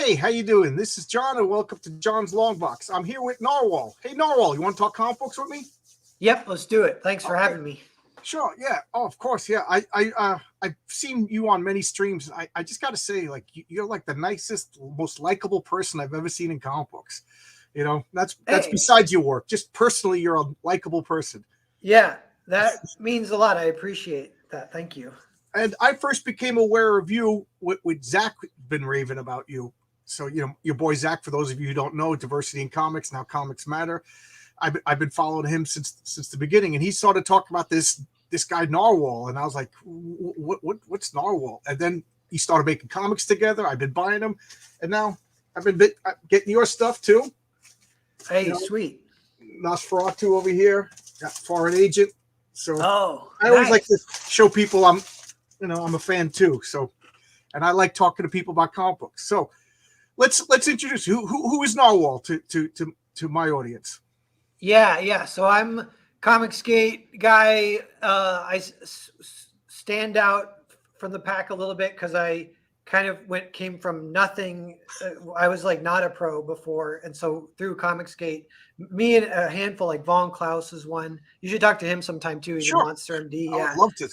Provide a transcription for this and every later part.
Hey, how you doing? This is John, and welcome to John's Long Box. I'm here with Narwhal. Hey, Narwhal, you want to talk comic books with me? Yep, let's do it. Thanks for Okay, having me. sure. Yeah. Oh, of course. Yeah. I've seen you on many streams. I just got to say, like, you're like the nicest, most likable person I've ever seen in comic books. That's Hey, besides your work. Just personally, you're a likable person. yeah, that means a lot. I appreciate that. Thank you. And I first became aware of you with Zach been raving about you. So your boy Zach. For those of you who don't know, Diversity in Comics, now Comics Matter. I've been following him since the beginning, and he started talking about this guy Narwhal, and I was like, what's Narwhal? And then he started making comics together. I've been buying them, and now I've been getting your stuff too. Hey, sweet. Nosferatu over here, got Foreign Agent. So Oh, I always like to show people I'm a fan too. So, and I like talking to people about comic books. So let's introduce who is Narwhal to my audience. Yeah. So I'm comic skate guy. Stand out from the pack a little bit because I kind of came from nothing. I was like not a pro before, and so through comic skate, me and a handful like Von Klaus is one. You should talk to him sometime too. He's Sure. a Monster MD. I would love to.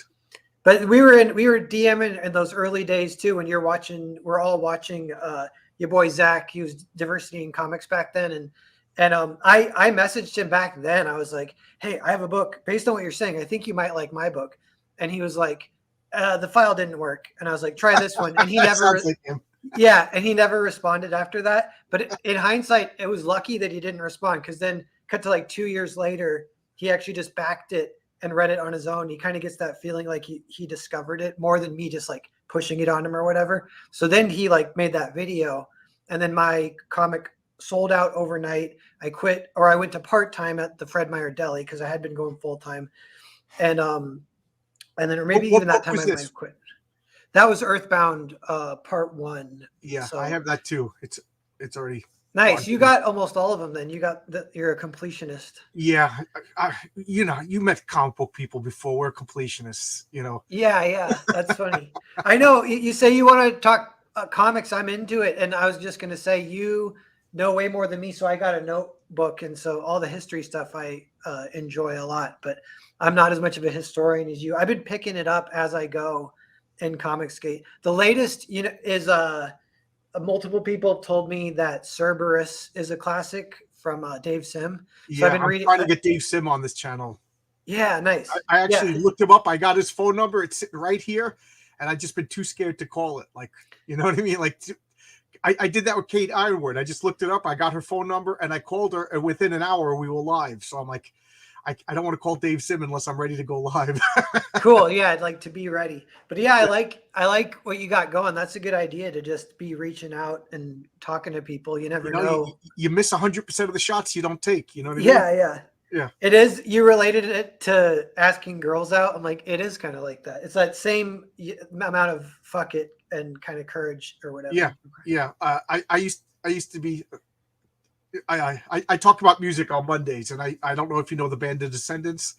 But we were DMing in those early days too when we're all watching your boy Zach. He was Diversity in Comics back then, and I messaged him back then. I was like, hey, I have a book based on what you're saying. I think you might like my book. And he was like, the file didn't work. And I was like, try this one. And he never like him. yeah, and he never responded after that. But in hindsight, it was lucky that he didn't respond, because then cut to like 2 years later, he actually just backed it and read it on his own. He kind of gets that feeling like he discovered it more than me just like pushing it on him or whatever. So then he like made that video, and then my comic sold out overnight. I quit, or I went to part-time at the Fred Meyer Deli because I had been going full-time. And then or maybe even that time I might have quit. That was Earthbound part 1. Yeah, so I have that too. It's already nice. You got almost all of them then. You're a completionist. Yeah. You met comic book people before. We're completionists, Yeah. That's funny. I know you say you want to talk comics. I'm into it. And I was just going to say, you know way more than me. So I got a notebook. And so all the history stuff I enjoy a lot. But I'm not as much of a historian as you. I've been picking it up as I go in Comicsgate. The latest, is multiple people told me that Cerberus is a classic from Dave Sim. So I'm trying to get Dave Sim on this channel. Yeah, nice. I actually looked him up. I got his phone number. It's sitting right here, and I just been too scared to call it. Like, you know what I mean? Like, I did that with Kate Ironwood. I just looked it up. I got her phone number, and I called her, and within an hour we were live. So I'm like, I don't want to call Dave Sim unless I'm ready to go live. Cool. Yeah, I'd like to be ready. But yeah, I like what you got going. That's a good idea, to just be reaching out and talking to people. You never know. You miss 100% of the shots you don't take. You know what I mean? Yeah. It is. You related it to asking girls out. I'm like, it is kind of like that. It's that same amount of fuck it and kind of courage or whatever. Yeah. I used to be. I talk about music on Mondays, and I don't know if you know the band The Descendants.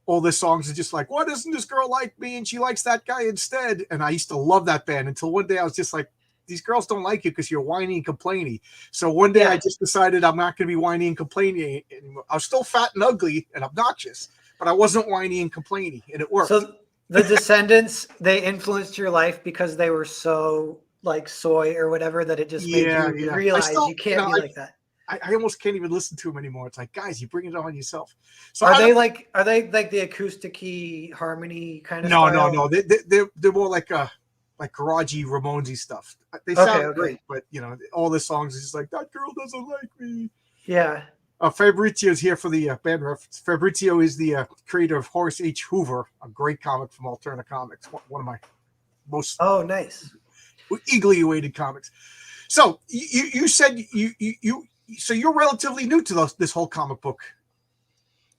All their songs are just like, why doesn't this girl like me? And she likes that guy instead. And I used to love that band until one day I was just like, these girls don't like you because you're whiny and complaining. So one day I just decided I'm not going to be whiny and complaining anymore. I was still fat and ugly and obnoxious, but I wasn't whiny and complaining, and it worked. So the Descendants, they influenced your life because they were so like soy or whatever that it just made you realize you can't be like that. I almost can't even listen to them anymore. It's like, guys, you bring it on yourself. So are they like the acoustic-y harmony kind of style? No. They're more like garagey Ramonesy stuff. They sound great, but all the songs is just like, that girl doesn't like me. Yeah. Fabrizio is here for the band reference. Fabrizio is the creator of Horace H. Hoover, a great comic from Alterna Comics, one of my most nice, eagerly awaited comics. So you said so you're relatively new to this whole comic book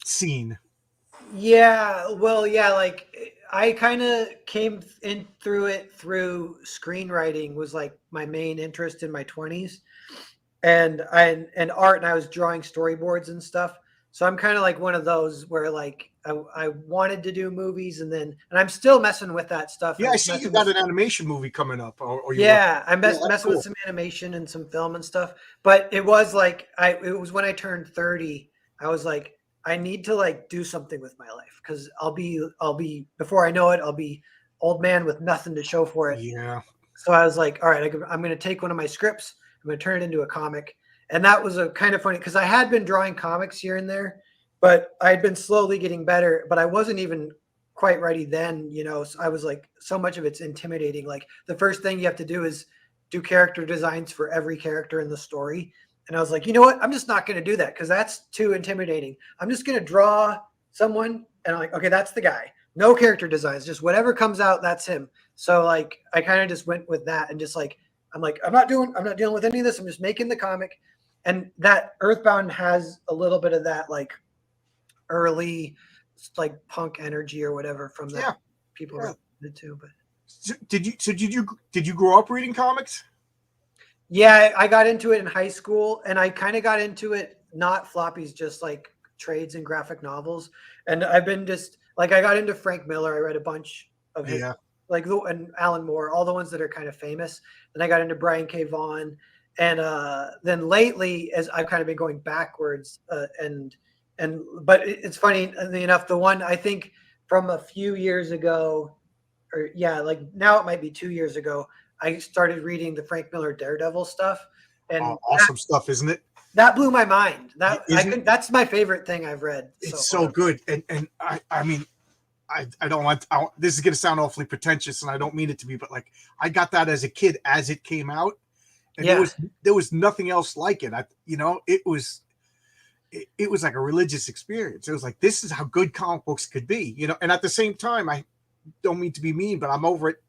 scene. Yeah, well, like I kind of came in through screenwriting was like my main interest in my 20s, and art, and I was drawing storyboards and stuff. So I'm kind of like one of those where like I wanted to do movies, and I'm still messing with that stuff. I Yeah, I was see you messing got with an animation movie coming up, or you work. yeah, Yeah, that's messing with cool. some animation and some film and stuff. But it was like it was when I turned 30, I was like, I need to like do something with my life because I'll be before I know it, I'll be old man with nothing to show for it. Yeah, So I was like, all right, I'm going to take one of my scripts, I'm going to turn it into a comic. And that was a kind of funny because I had been drawing comics here and there, but I had been slowly getting better, but I wasn't even quite ready then, you know. So I was like, so much of it's intimidating. Like the first thing you have to do is do character designs for every character in the story. And I was like, you know what? I'm just not going to do that because that's too intimidating. I'm just going to draw someone and I'm like, okay, that's the guy. No character designs, just whatever comes out, that's him. So like I kind of just went with that and just like I'm like I'm not dealing with any of this. I'm just making the comic. And that Earthbound has a little bit of that like early like punk energy or whatever from yeah, that people yeah. related to. But So did you grow up reading comics? yeah, I got into it in high school and I kind of got into it not floppies, just like trades and graphic novels. And I've been just like I got into Frank Miller. I read a bunch of his Yeah. like and Alan Moore, all the ones that are kind of famous. Then I got into Brian K. Vaughan. And then lately, as I've kind of been going backwards, but it's funny enough. The one I think from a few years ago, or yeah, like now it might be 2 years ago, I started reading the Frank Miller Daredevil stuff, and Awesome stuff, isn't it? that blew my mind. That I Isn't could. That's my favorite thing I've read so it's so far. good? And I mean, I don't want this is going to sound awfully pretentious, and I don't mean it to be, but like I got that as a kid as it came out, and there Yeah, was there was nothing else like it. It was like a religious experience. It was like this is how good comic books could be, And at the same time, I don't mean to be mean, but I'm over it.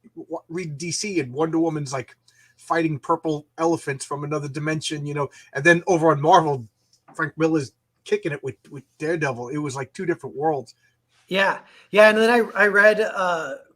Read DC and Wonder Woman's like fighting purple elephants from another dimension, and then over on Marvel, Frank Miller's kicking it with Daredevil. It was like two different worlds. yeah, yeah. And then I read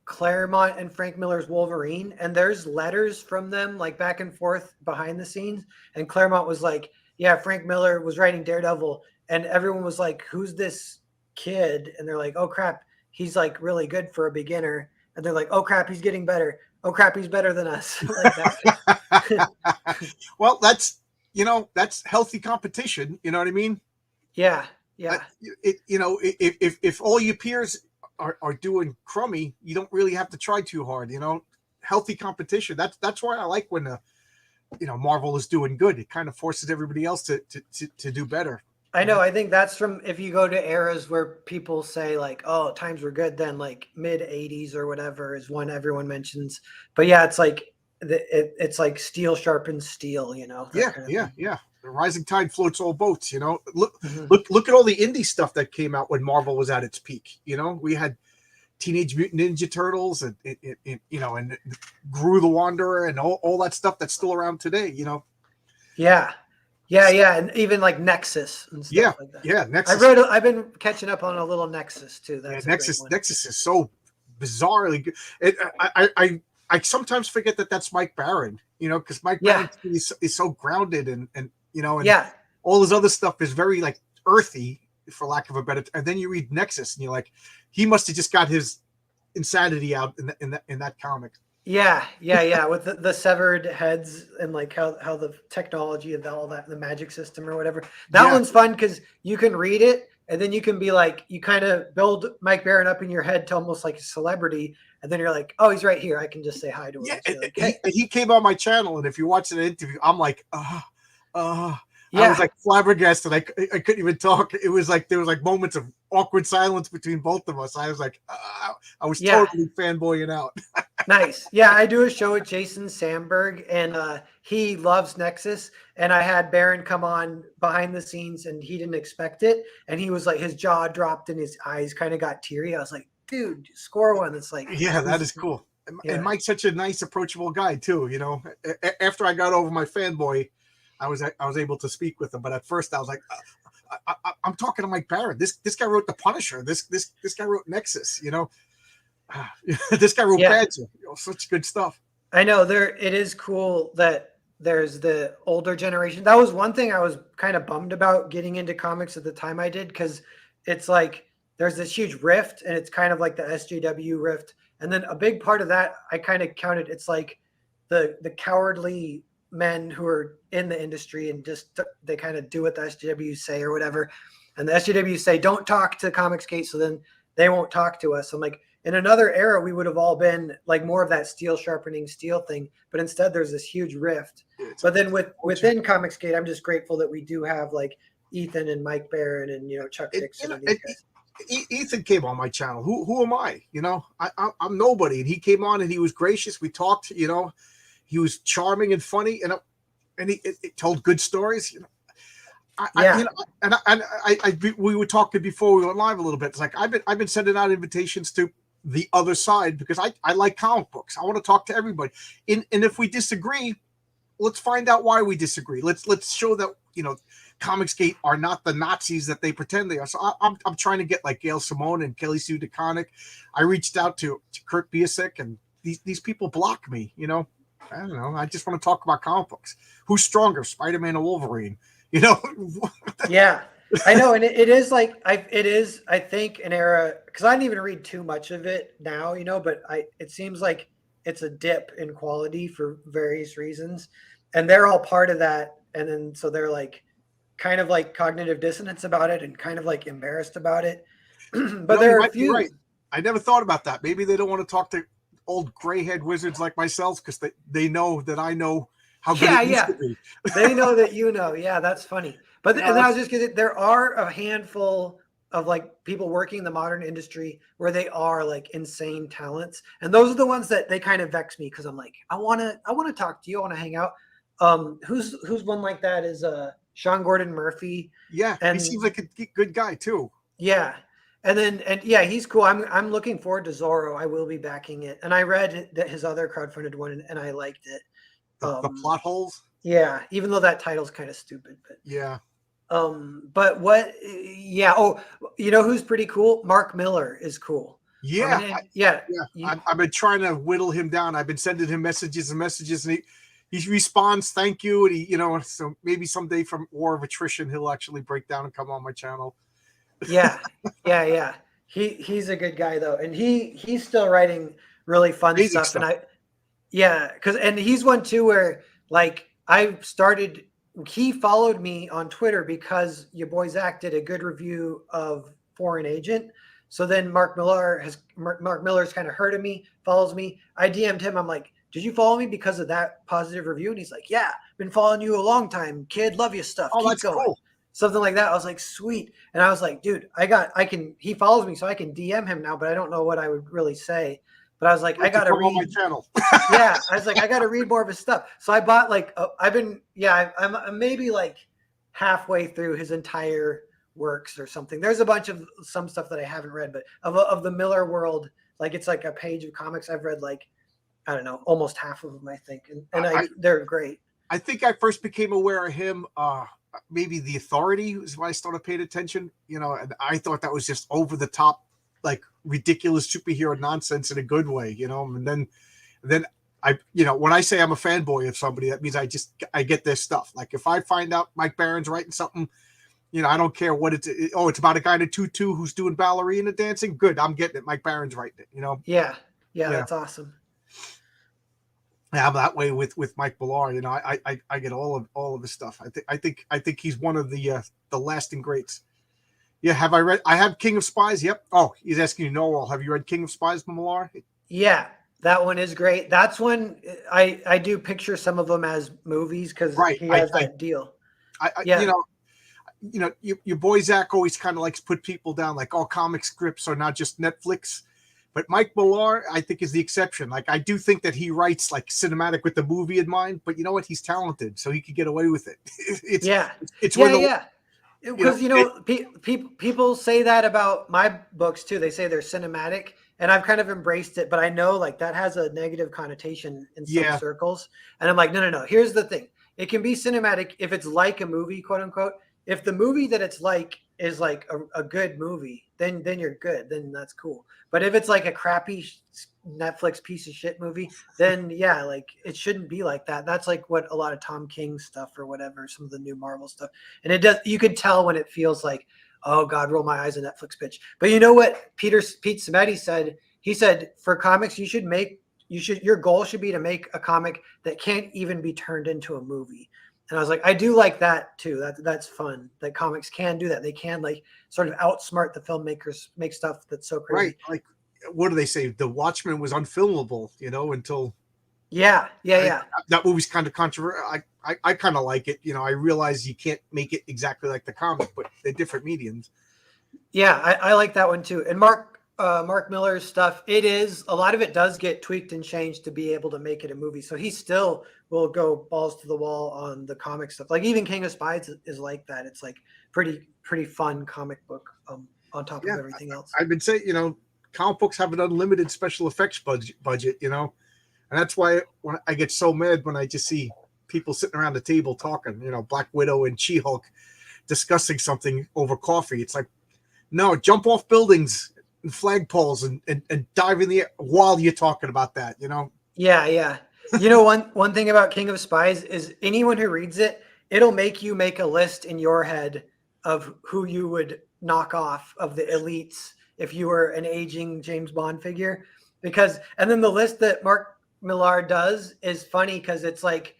Claremont and Frank Miller's Wolverine, and there's letters from them like back and forth behind the scenes. And Claremont was like, "Yeah, Frank Miller was writing Daredevil," and everyone was like, "Who's this kid?" And they're like, "Oh crap, he's like really good for a beginner." And they're like, "Oh crap, he's getting better. Oh crap, he's better than us." Like that. Well, that's healthy competition. You know what I mean? Yeah, Uh, yeah. if all your peers are doing crummy, you don't really have to try too hard. Healthy competition. That's why I like when Marvel is doing good. It kind of forces everybody else to do better. I know. I think that's from if you go to eras where people say like, "Oh, times were good then," like mid '80s or whatever is one everyone mentions. But yeah, it's like it's like steel sharpens steel, that Yeah, kind of yeah, thing. yeah. The rising tide floats all boats. Look, Hmm. look at all the indie stuff that came out when Marvel was at its peak. We had Teenage Mutant Ninja Turtles and Gru the Wanderer and all that stuff that's still around today. Yeah, yeah, yeah, and even like Nexus and stuff Yeah, like that. yeah. I Nexus, read. I've been catching up on a little Nexus too. yeah, That's a great Nexus, one. Nexus is so bizarrely good. I sometimes forget that that's Mike Barron. Because Mike Yeah, Barron is so grounded and yeah, all his other stuff is very like earthy, for lack of a better. And then you read Nexus, and you're like, he must have just got his insanity out in that comic. yeah, yeah, yeah. With the severed heads and like how the technology of all that, the magic system or whatever. That Yeah, one's fun because you can read it and then you can be like, you kind of build Mike Barron up in your head to almost like a celebrity, and then you're like, oh, he's right here. I can just say hi to him yeah. and say like, hey, He came on my channel, and if you watch an interview, I'm like, I was yeah, like flabbergasted. I couldn't even talk. It was like there was like moments of awkward silence between both of us. I was like, I was yeah. totally fanboying out. Nice. Yeah, I do a show with Jason Sandberg, and he loves Nexus. And I had Baron come on behind the scenes, and he didn't expect it. And he was like, his jaw dropped and his eyes kind of got teary. I was like, dude, score one. It's like, Yeah, that he's, is cool. And yeah, Mike's such a nice, approachable guy too. After I got over my fanboy, I was able to speak with him. But at first, I was like, I'm talking to Mike Barrett. This guy wrote The Punisher. This guy wrote Nexus. This guy wrote yeah. Badger. Such good stuff. I know it is cool that there's the older generation. That was one thing I was kind of bummed about getting into comics at the time I did, because it's like there's this huge rift, and it's kind of like the SJW rift. And then a big part of that, I kind of counted, it's like the cowardly men who are in the industry and just they kind of do what the SJW say or whatever. And the SJW say, don't talk to Comicsgate, so then they won't talk to us. I'm like, in another era, we would have all been like more of that steel sharpening steel thing, but instead there's this huge rift. But then within Comicsgate, I'm just grateful that we do have like Ethan and Mike Barron and Chuck Dixon and these guys. Ethan came on my channel. Who am I? I'm nobody, and he came on and he was gracious. We talked. He was charming and funny, and he told good stories. We were talking before we went live a little bit. It's like I've been sending out invitations to the other side because I like comic books. I want to talk to everybody. And if we disagree, let's find out why we disagree. Let's show that Comicsgate are not the Nazis that they pretend they are. So I'm trying to get like Gail Simone and Kelly Sue DeConnick. I reached out to Kurt Busiek, and these people block me. I don't know. I just want to talk about comic books. Who's stronger, Spider-Man or Wolverine? Yeah, I know, and it is like it is. I think an era, because I didn't even read too much of it now, but it seems like it's a dip in quality for various reasons, and they're all part of that. And then so they're like kind of like cognitive dissonance about it and kind of like embarrassed about it. But there are a few. Right. I never thought about that. Maybe they don't want to talk to old gray-haired wizards like myself because they know that I know how good it used to be. They know that Yeah, that's funny. But and I was just kidding. There are a handful of like people working in the modern industry where they are like insane talents, and those are the ones that they kind of vex me because I'm like, I want to talk to you. I want to hang out. Who's one like that is Sean Gordon Murphy. Yeah, and he seems like a good guy too. Yeah. And he's cool. I'm looking forward to Zorro. I will be backing it. And I read his other crowdfunded one and I liked it. The plot holes. Yeah, even though that title's kind of stupid, but yeah. But what? Yeah. Oh, who's pretty cool? Mark Miller is cool. Yeah. I've been trying to whittle him down. I've been sending him messages, and he responds, "Thank you," and he, so maybe someday from War of Attrition he'll actually break down and come on my channel. Yeah. He's a good guy though, and he's still writing really fun stuff. And he's one too where like he followed me on Twitter because your boy Zach did a good review of Foreign Agent. So then Mark Miller's kind of heard of me, follows me. I DM'd him. I'm like, did you follow me because of that positive review? And he's like, yeah, been following you a long time, kid. Love your stuff. Oh, that's cool. Something like that. I was like, sweet. And I was like, dude, he follows me, so I can DM him now, but I don't know what I would really say. But I was like, I got to read my channel. Yeah. I was like, I got to read more of his stuff. So I bought I'm maybe like halfway through his entire works or something. There's a bunch of some stuff that I haven't read, but of the Miller world, like it's like a page of comics. I've read like, I don't know, almost half of them, I think. And they're great. I think I first became aware of him, maybe The Authority is when I started paying attention, and I thought that was just over the top, like ridiculous superhero nonsense in a good way, and then I, when I say I'm a fanboy of somebody, that means I get their stuff. Like if I find out Mike Barron's writing something, I don't care what it's about a guy in a tutu who's doing ballerina dancing. Good. I'm getting it. Mike Barron's writing it, Yeah. That's awesome. I'm that way with Mike Millar. I get all of his stuff. I think he's one of the lasting greats. Yeah, have I read? I have King of Spies. Yep. Oh, he's asking you, Noel, have you read King of Spies, Millar? Yeah, that one is great. That's when I do picture some of them as movies because he has that deal. Your boy Zach always kind of likes to put people down, like all comic scripts are not just Netflix. But Mike Millar, I think, is the exception. Like, I do think that he writes like cinematic with the movie in mind, but you know what? He's talented, so he could get away with it. Because people say that about my books too. They say they're cinematic, and I've kind of embraced it. But I know like that has a negative connotation in some circles, and I'm like, no. Here's the thing: it can be cinematic if it's like a movie, quote unquote. If the movie that it's like is like a good movie, then you're good. Then that's cool. But if it's like a crappy Netflix piece of shit movie, then like it shouldn't be like that. That's like what a lot of Tom King stuff or whatever, some of the new Marvel stuff. And it does, you could tell when it feels like, oh God, roll my eyes, a Netflix bitch. But you know what Pete Sametti said? He said for comics, your goal should be to make a comic that can't even be turned into a movie. And I was like, I do like that too. That's fun. That comics can do that. They can like sort of outsmart the filmmakers, make stuff that's so Right. crazy. Like, what do they say? The Watchmen was unfilmable, until Yeah, yeah, I, yeah. that movie's kind of controversial. I kind of like it. I realize you can't make it exactly like the comic, but they're different mediums. Yeah, I like that one too. And Mark Miller's stuff, it is a lot of it does get tweaked and changed to be able to make it a movie. So he still will go balls to the wall on the comic stuff. Like even King of Spies is like that. It's like pretty fun comic book on top of Yeah, everything else. I've been saying, comic books have an unlimited special effects budget, and that's why when I get so mad when I just see people sitting around the table talking, Black Widow and She-Hulk discussing something over coffee. It's like, no, jump off buildings and flagpoles and dive in the air while you're talking about that, Yeah, yeah. You know, one thing about King of Spies is anyone who reads it, it'll make you make a list in your head of who you would knock off of the elites if you were an aging James Bond figure. And then the list that Mark Millar does is funny because it's like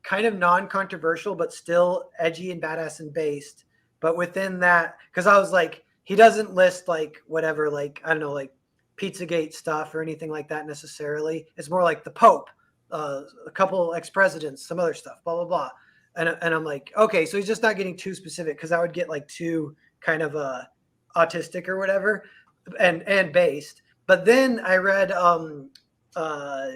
kind of non-controversial, but still edgy and badass and based. But within that, because I was like, he doesn't list like whatever, like I don't know, like Pizzagate stuff or anything like that necessarily. It's more like the Pope, a couple ex-presidents, some other stuff, blah blah blah. And I'm like, okay, so he's just not getting too specific because I would get like too kind of autistic or whatever, and based. But then I read uh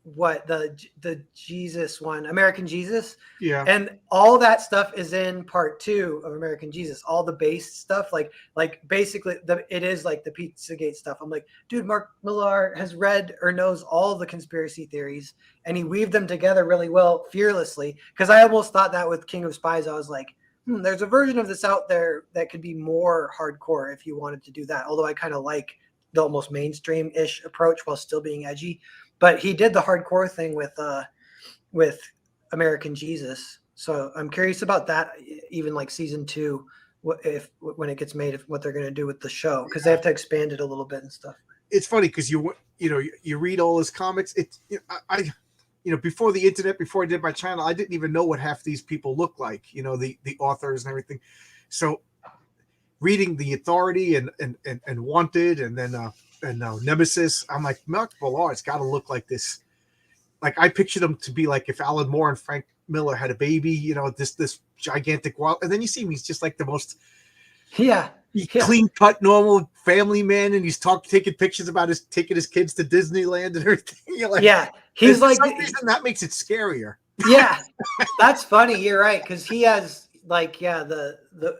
what the Jesus one, American Jesus, Yeah. and all that stuff is in part 2 of American Jesus. All the base stuff, like basically it is like the Pizzagate stuff. I'm like, dude, Mark Millar has read or knows all the conspiracy theories, and he weaved them together really well, fearlessly. Because I almost thought that with King of Spies, I was like, there's a version of this out there that could be more hardcore if you wanted to do that. Although I kind of like the almost mainstream-ish approach while still being edgy. But he did the hardcore thing with American Jesus. So I'm curious about that, even like season 2, when it gets made, what they're going to do with the show, because they have to expand it a little bit and stuff. It's funny because you read all his comics. I before the internet, before I did my channel, I didn't even know what half these people look like. The authors and everything. So reading The Authority and Wanted and then Nemesis, I'm like, Mark Millar's got to look like this. Like I pictured him to be like if Alan Moore and Frank Miller had a baby, this gigantic wild, and then you see him, he's just like the most Yeah. clean cut, normal family man, and he's taking pictures about taking his kids to Disneyland and everything. You're like, yeah, he's for like, some reason that makes it scarier. yeah, that's funny. You're right, because he has like, yeah,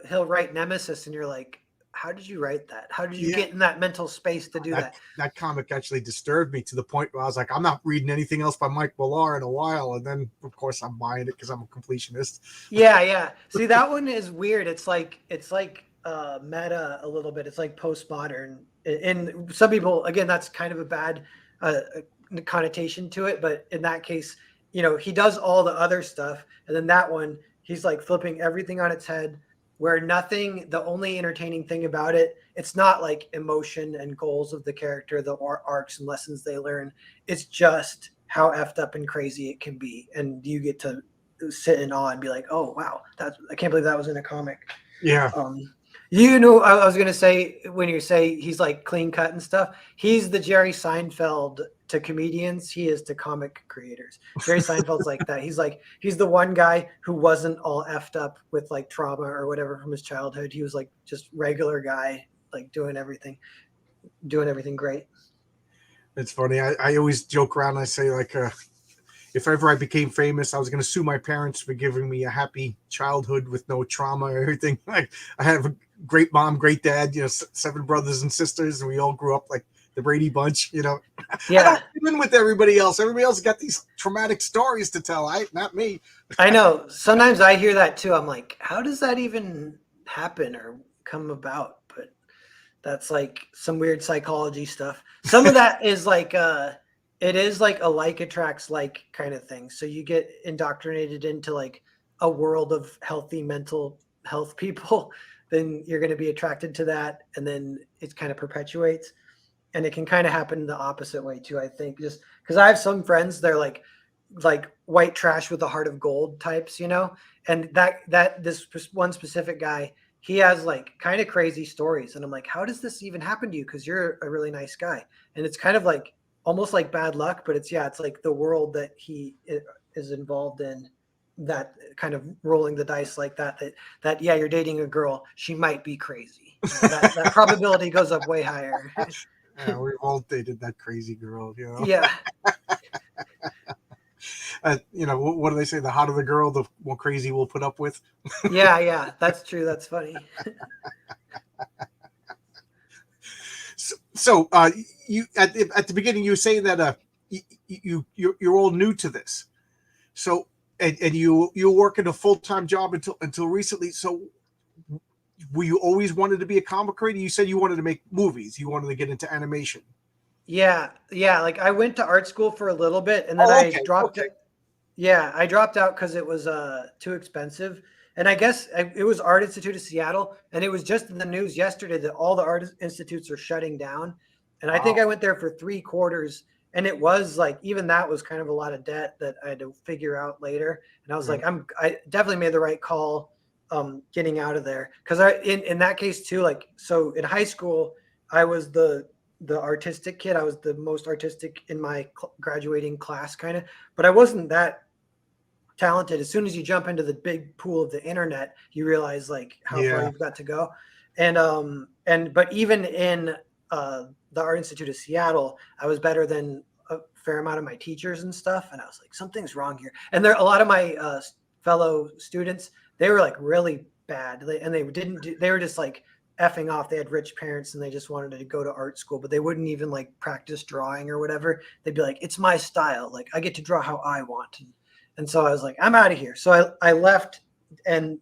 he'll write Nemesis, and you're like, how did you write that? How did you get in that mental space to do that? That comic actually disturbed me to the point where I was like, I'm not reading anything else by Mike Millar in a while. And then, of course, I'm buying it because I'm a completionist. Yeah, yeah. See, that one is weird. It's like meta a little bit. It's like postmodern. And some people, again, that's kind of a bad connotation to it. But in that case, he does all the other stuff, and then that one, he's like flipping everything on its head. Where the only entertaining thing about it, it's not like emotion and goals of the character, the arcs and lessons they learn. It's just how effed up and crazy it can be. And you get to sit in awe and be like, oh, wow, I can't believe that was in a comic. Yeah. I was going to say, when you say he's like clean cut and stuff, he's the Jerry Seinfeld to comedians. He is to comic creators. Jerry Seinfeld's like that. He's the one guy who wasn't all effed up with like trauma or whatever from his childhood. He was like just regular guy, like doing everything great. It's funny. I always joke around. I say like, if ever I became famous, I was going to sue my parents for giving me a happy childhood with no trauma or everything. Like I have a great mom, great dad, 7 brothers and sisters, and we all grew up like the Brady Bunch, Yeah. I don't fit in with everybody else. Everybody else got these traumatic stories to tell. Not me. I know. Sometimes I hear that too. I'm like, how does that even happen or come about? But that's like some weird psychology stuff. Some of that is like, it is like a like attracts like kind of thing. So you get indoctrinated into like a world of healthy mental health people, then you're going to be attracted to that, and then it kind of perpetuates. And it can kind of happen the opposite way too, I think, just because I have some friends, they're like white trash with a heart of gold types, and that this one specific guy, he has like kind of crazy stories, and I'm like, how does this even happen to you, because you're a really nice guy? And it's kind of like almost like bad luck, but it's like the world that he is involved in, that kind of rolling the dice like that yeah, you're dating a girl, she might be crazy, that probability goes up way higher. Yeah, we've all dated that crazy girl, Yeah. What do they say? The hotter the girl, the more crazy we'll put up with. Yeah, that's true. That's funny. So, you at the beginning, you were saying that you're all new to this. So, and you were working a full-time job until recently. So, were you always wanted to be a comic creator? You said you wanted to make movies. You wanted to get into animation. Yeah. Like I went to art school for a little bit, and then Oh, I okay, dropped okay. it. Yeah, I dropped out because it was too expensive. And I guess it was Art Institute of Seattle, and it was just in the news yesterday that all the art institutes are shutting down. And I think Wow. I went there for 3 quarters, and it was like even that was kind of a lot of debt that I had to figure out later. And I was Right. like, I definitely made the right call getting out of there, because I in that case too, like so in high school I was the artistic kid. I was the most artistic in my graduating class, kind of, but I wasn't that talented. As soon as you jump into the big pool of the internet, you realize like how far Yeah. you've got to go. And but even in the Art Institute of Seattle, I was better than a fair amount of my teachers and stuff. And I was like, something's wrong here. And there, a lot of my fellow students, they were like really bad, and they didn't do, they were just like effing off. They had rich parents and they just wanted to go to art school, but they wouldn't even like practice drawing or whatever. They'd be like, it's my style. Like I get to draw how I want. And so I was like, I'm out of here. So I left and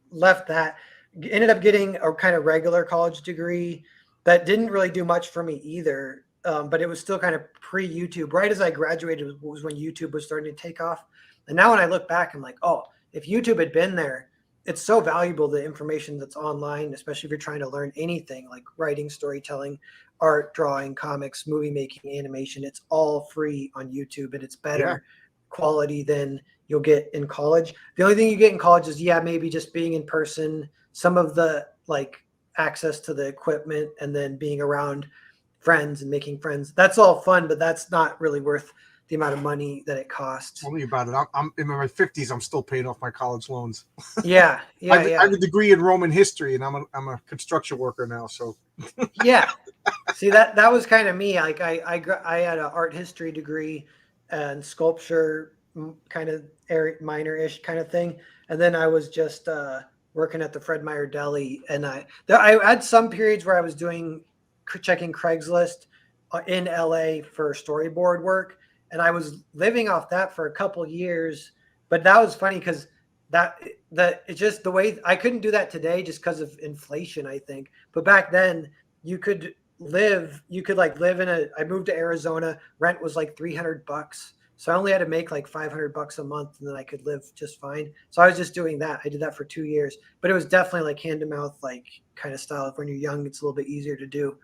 left that, ended up getting a kind of regular college degree that didn't really do much for me either. But it was still kind of pre YouTube. Right as I graduated was when YouTube was starting to take off. And now when I look back, I'm like, oh, if YouTube had been there, it's so valuable, the information that's online, especially if you're trying to learn anything like writing, storytelling, art, drawing, comics, movie making, animation. It's all free on YouTube, and it's Yeah. better quality than you'll get in college. The only thing you get in college is, yeah, maybe just being in person, some of the like access to the equipment, and then being around friends and making friends. That's all fun, but that's not really worth the amount of money that it costs. Tell me about it. I'm in my 50s. I'm still paying off my college loans. Yeah, I yeah, have yeah. a degree in Roman history, and I'm a construction worker now. So Yeah. See, that was kind of me. Like I had an art history degree and sculpture, kind of minor-ish kind of thing, and then I was just working at the Fred Meyer Deli, and I had some periods where I was checking Craigslist in LA for storyboard work, and I was living off that for a couple years. But that was funny because it's just the way I couldn't do that today just because of inflation, I think. But back then you could like live I moved to Arizona, rent was like $300, so I only had to make like $500 a month, and then I could live just fine. So I was just doing that. I did that for 2 years, but it was definitely like hand to mouth, like kind of style. When you're young, it's a little bit easier to do.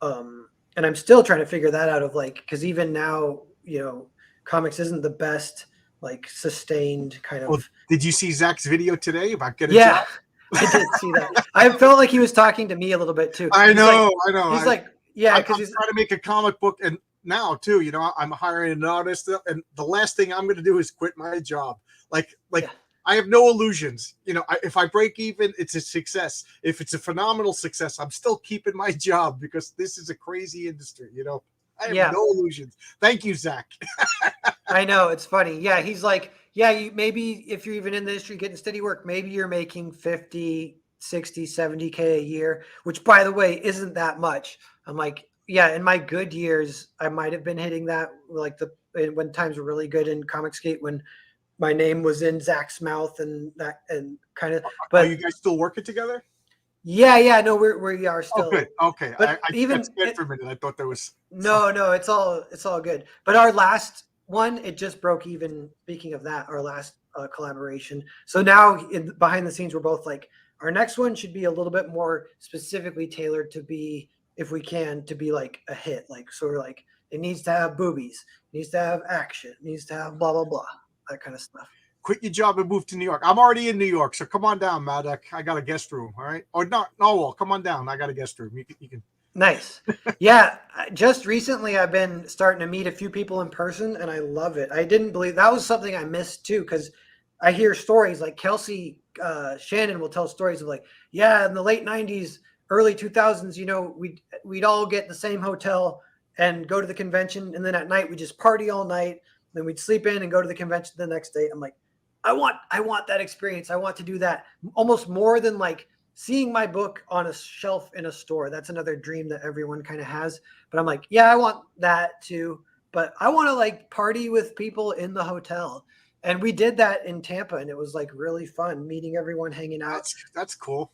And I'm still trying to figure that out, of like, because even now, comics isn't the best like sustained kind well, of. did you see Zach's video today about getting a Yeah, job? I did see that. I felt like he was talking to me a little bit too. I He's like, know, I know. he's like, yeah, I'm because trying he's to make a comic book, and now too, I'm hiring an artist, and the last thing I'm going to do is quit my job. Like yeah. I have no illusions. If I break even, it's a success. If it's a phenomenal success, I'm still keeping my job, because this is a crazy industry. I have Yeah. no illusions. Thank you, Zach. I know, it's funny. Yeah, he's like, yeah, you maybe if you're even in the industry getting steady work, maybe you're making 50, 60, 70K a year, which by the way isn't that much. I'm like, yeah, in my good years, I might have been hitting that, like when times were really good in Comicsgate, when my name was in Zach's mouth and that, and kind of, Are you but guys still working together? yeah, no, we are Oh, good. still, Okay. but I got even scared for a minute. I thought there was some. no, it's all good. But our last one, it just broke even. Speaking of that, our last collaboration. So now behind the scenes, we're both like our next one should be a little bit more specifically tailored to be, if we can, to be like a hit. Like, so we're like, it needs to have boobies, needs to have action, needs to have blah, blah, blah, that kind of stuff. Quit your job and move to New York. I'm already in New York, so come on down, Maddock. I got a guest room, all right? Or not, Narwhal, come on down. I got a guest room. You can. Nice. Yeah. Just recently, I've been starting to meet a few people in person, and I love it. I didn't believe that was something I missed too, because I hear stories like Kelsey Shannon will tell stories of like, yeah, in the late 90s, early 2000s, we'd all get the same hotel and go to the convention. And then at night, we just party all night. Then we'd sleep in and go to the convention the next day. I'm like, I want that experience. I want to do that almost more than like seeing my book on a shelf in a store. That's another dream that everyone kind of has. But I'm like, yeah, I want that too. But I want to like party with people in the hotel. And we did that in Tampa, and it was like really fun meeting everyone, hanging out. That's cool.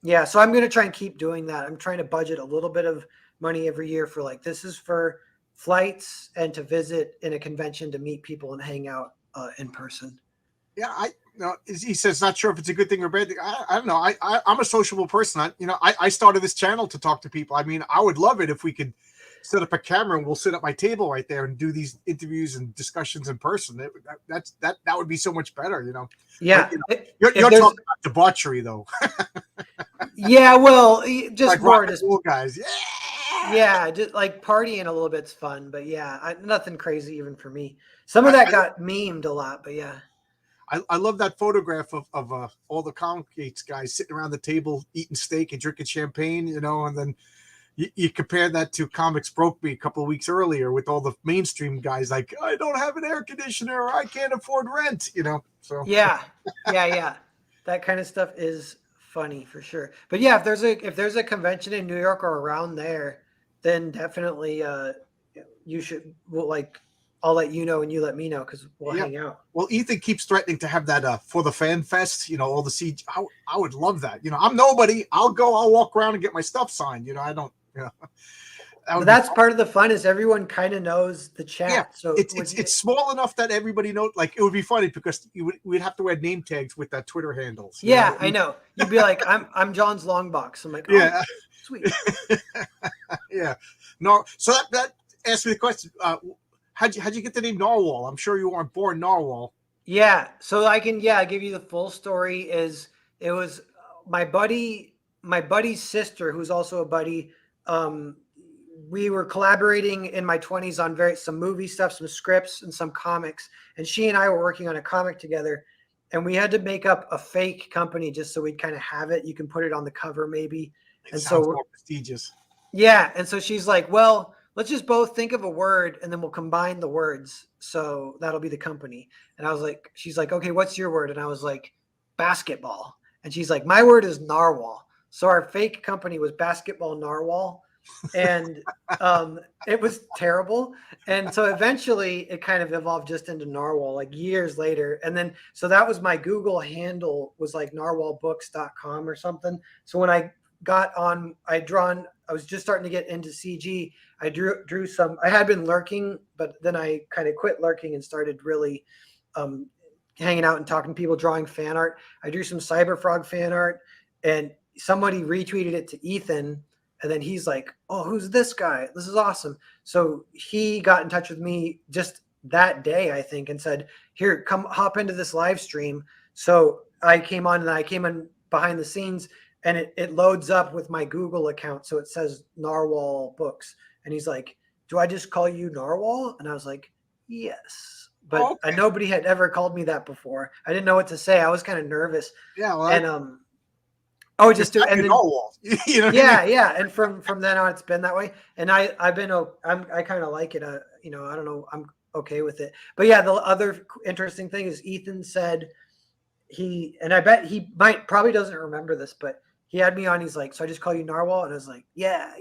Yeah. So I'm going to try and keep doing that. I'm trying to budget a little bit of money every year for like, this is for flights and to visit in a convention to meet people and hang out in person. Yeah, he says not sure if it's a good thing or bad thing. I don't know. I'm a sociable person. I started this channel to talk to people. I mean, I would love it if we could set up a camera and we'll sit at my table right there and do these interviews and discussions in person. That would be so much better, Yeah. But, you're talking about debauchery though. Yeah, well, just like more just guys. Yeah, just like partying a little bit's fun, but yeah, nothing crazy even for me. Some of that got memed a lot, but yeah. I love that photograph of all the Comic Gates guys sitting around the table eating steak and drinking champagne, and then you compare that to Comics Broke Me a couple of weeks earlier with all the mainstream guys like, I don't have an air conditioner, or I can't afford rent, So Yeah. That kind of stuff is funny for sure. But yeah, if there's a convention in New York or around there, then definitely you should I'll let you know and you let me know because we'll hang out. Well, Ethan keeps threatening to have that for the fan fest, all the CG. I would love that. I'm nobody. I'll walk around and get my stuff signed. I don't. That's part of the fun is everyone kind of knows the chat. Yeah, so it's small enough that everybody knows. Like, it would be funny because we'd have to wear name tags with that Twitter handles. Yeah, I know. You'd be like, I'm John's long box. I'm like, oh, yeah, sweet. Yeah, no. So that asks me the question. How'd you get the name Narwhal? I'm sure you weren't born Narwhal. Yeah, so I can give you the full story. It was my buddy's sister, who's also a buddy. We were collaborating in my 20s on some movie stuff, some scripts, and some comics. And she and I were working on a comic together, and we had to make up a fake company just so we'd kind of have it. You can put it on the cover, maybe. It sounds more prestigious. Yeah, and so she's like, "Well, let's just both think of a word, and then we'll combine the words. So that'll be the company." And I was like, "She's like, okay, what's your word?" And I was like, "Basketball." And she's like, "My word is Narwhal." So our fake company was Basketball Narwhal. And it was terrible. And so eventually it kind of evolved just into Narwhal like years later. And then, so that was my Google handle was like narwhalbooks.com or something. So when I got on, I was just starting to get into CG. I drew some, I had been lurking, but then I kind of quit lurking and started really hanging out and talking to people, drawing fan art. I drew some Cyberfrog fan art, and somebody retweeted it to Ethan. And then he's like, "Oh, who's this guy? This is awesome." So he got in touch with me just that day, I think, and said, "Here, come hop into this live stream." So I came on, and I came in behind the scenes, and it loads up with my Google account. So it says Narwhal Books. And he's like, "Do I just call you Narwhal?" And I was like, "Yes." But nobody had ever called me that before. I didn't know what to say. I was kind of nervous. Yeah. Well, and just do and then, Narwhal. Yeah. And from then on, it's been that way. And I kind of like it. I don't know. I'm okay with it. But yeah, the other interesting thing is Ethan said and I bet he probably doesn't remember this, but he had me on. He's like, "So I just call you Narwhal?" And I was like, yeah.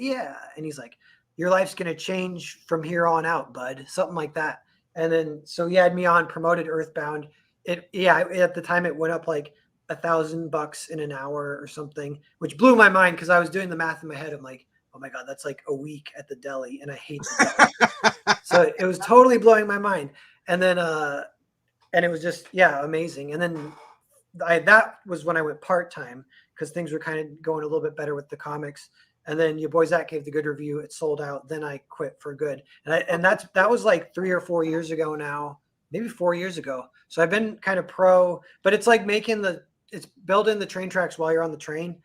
And he's like, "Your life's going to change from here on out, bud." Something like that. And then, so he had me on, promoted Earthbound. At the time it went up like $1,000 in an hour or something, which blew my mind because I was doing the math in my head. I'm like, oh my God, that's like a week at the deli, and I hate the deli. So it was totally blowing my mind. And then, and it was just, amazing. And then that was when I went part-time because things were kind of going a little bit better with the comics. And then your boy Zach gave the good review. It sold out. Then I quit for good. And that was like 3 or 4 years ago now, maybe 4 years ago. So I've been kind of pro, but it's like it's building the train tracks while you're on the train.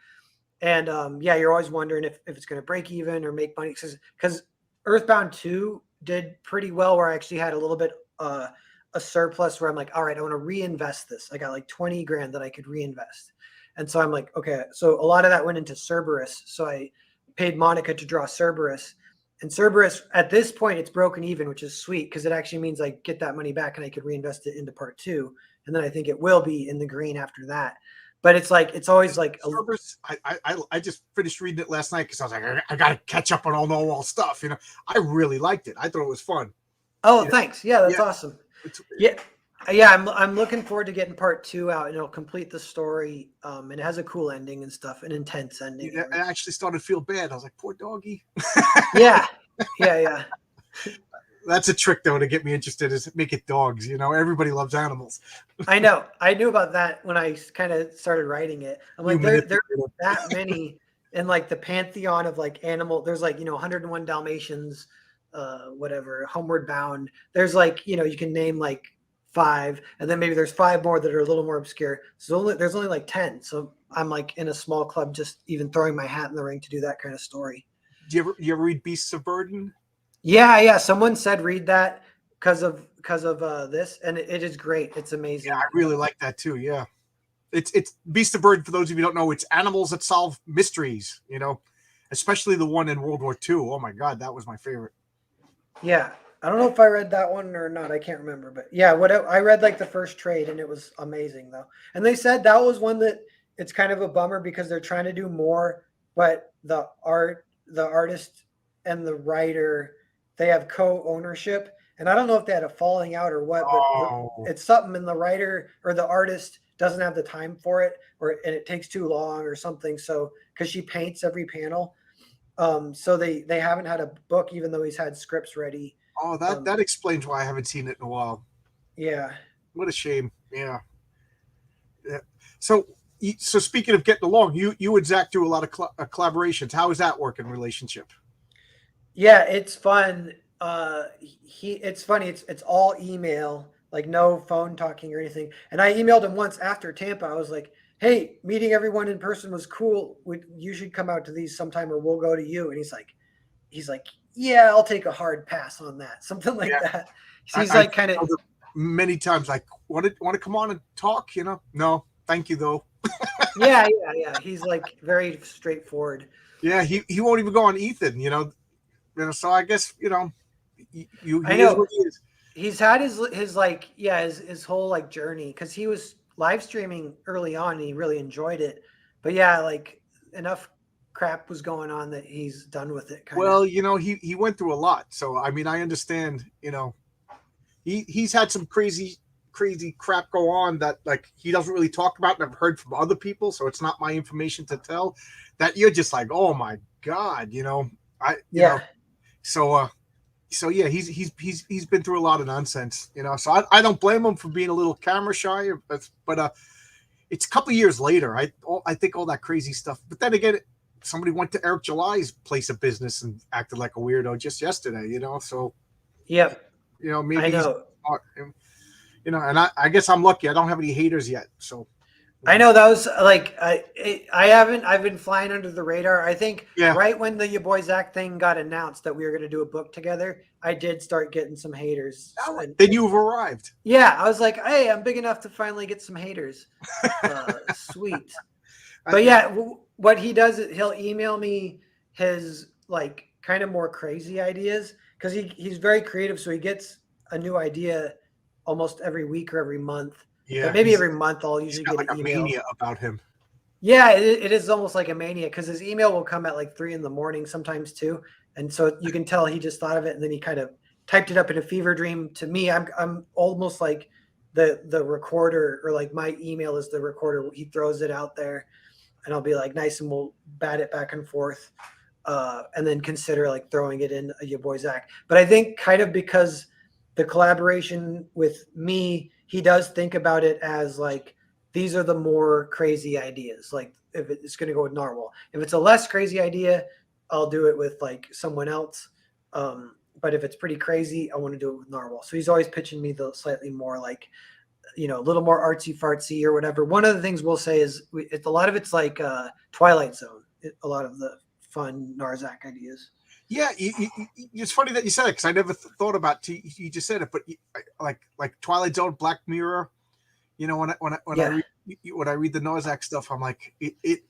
And yeah, you're always wondering if it's going to break even or make money, because Earthbound 2 did pretty well, where I actually had a little bit a surplus where I'm like, all right, I want to reinvest this. I got like 20 grand that I could reinvest. And so I'm like, okay, so a lot of that went into Cerberus. So I paid Monica to draw Cerberus. And Cerberus, at this point, it's broken even, which is sweet because it actually means I get that money back and I could reinvest it into part 2. And then I think it will be in the green after that. But it's like, it's always like Cerberus, I just finished reading it last night because I was like, I got to catch up on all Narwhal stuff. I really liked it. I thought it was fun. Oh, thanks. Yeah, that's awesome. Yeah. I'm looking forward to getting part 2 out, and it'll complete the story. And it has a cool ending and stuff, an intense ending. I actually started to feel bad. I was like, poor doggy. Yeah. That's a trick though to get me interested, is make it dogs. Everybody loves animals. I know. I knew about that when I kind of started writing it. I'm like, there are that many in like the pantheon of like animal. There's like, 101 Dalmatians, whatever, Homeward Bound. There's like, you can name like 5, and then maybe there's 5 more that are a little more obscure. So there's only like 10. So I'm like in a small club, just even throwing my hat in the ring to do that kind of story. Do you ever read Beasts of Burden? Yeah. Someone said read that because of this, and it is great. It's amazing. Yeah, I really like that too. Yeah, it's Beast of Burden. For those of you who don't know, it's animals that solve mysteries. Especially the one in World War II. Oh my God, that was my favorite. Yeah, I don't know if I read that one or not. I can't remember, but yeah, I read like the first trade, and it was amazing though. And they said that was one that it's kind of a bummer because they're trying to do more, but the artist and the writer, they have co-ownership, and I don't know if they had a falling out or what, but it's something, and the writer or the artist doesn't have the time for it, and it takes too long or something. So because she paints every panel, so they haven't had a book, even though he's had scripts ready. Oh, that explains why I haven't seen it in a while. Yeah. What a shame. Yeah. So speaking of getting along, you and Zach do a lot of collaborations. How is that working relationship? Yeah, it's fun. It's funny. It's all email, like no phone talking or anything. And I emailed him once after Tampa. I was like, hey, meeting everyone in person was cool. You should come out to these sometime, or we'll go to you. And he's like, yeah, I'll take a hard pass on that. Something like that. He's like kind of many times like, want to come on and talk, No, thank you though. Yeah. He's like very straightforward. Yeah, he won't even go on Ethan, so I guess, I know. He's had his whole like journey, because he was live streaming early on and he really enjoyed it. But yeah, like enough crap was going on that he's done with it. Well, he went through a lot. So, I mean, I understand, he's had some crazy crap go on that like he doesn't really talk about, and I've heard from other people. So it's not my information to tell, that you're just like, oh my God, So yeah, he's been through a lot of nonsense, So I don't blame him for being a little camera shy, but it's a couple of years later. I think all that crazy stuff. But then again, somebody went to Eric July's place of business and acted like a weirdo just yesterday, So yeah, maybe I know. And I guess I'm lucky. I don't have any haters yet, so. I know that was like I've been flying under the radar. I think right when the Your Boy Zach thing got announced that we were going to do a book together, I did start getting some haters. Then you've arrived. Yeah, I was like, hey, I'm big enough to finally get some haters. Sweet. But yeah, what he does is he'll email me his like kind of more crazy ideas, because he's very creative. So he gets a new idea almost every week or every month. Yeah, but maybe every month I'll usually get like an email. Mania about him. Yeah, it is almost like a mania, because his email will come at like 3 a.m. sometimes too, and so you can tell he just thought of it and then he kind of typed it up in a fever dream. To me, I'm almost like the recorder, or like my email is the recorder. He throws it out there, and I'll be like, nice, and we'll bat it back and forth, and then consider like throwing it in Your Boy Zach. But I think kind of because the collaboration with me, he does think about it as like these are the more crazy ideas. Like if it's going to go with Narwhal, if it's a less crazy idea, I'll do it with like someone else. But if it's pretty crazy, I want to do it with Narwhal. So he's always pitching me the slightly more like, a little more artsy fartsy or whatever. One of the things we'll say is a lot of it's like Twilight Zone. A lot of the fun Narzak ideas. Yeah, it's funny that you said it because I never thought about. You just said it, but like Twilight Zone, Black Mirror. When I read the Norzak stuff, I'm like it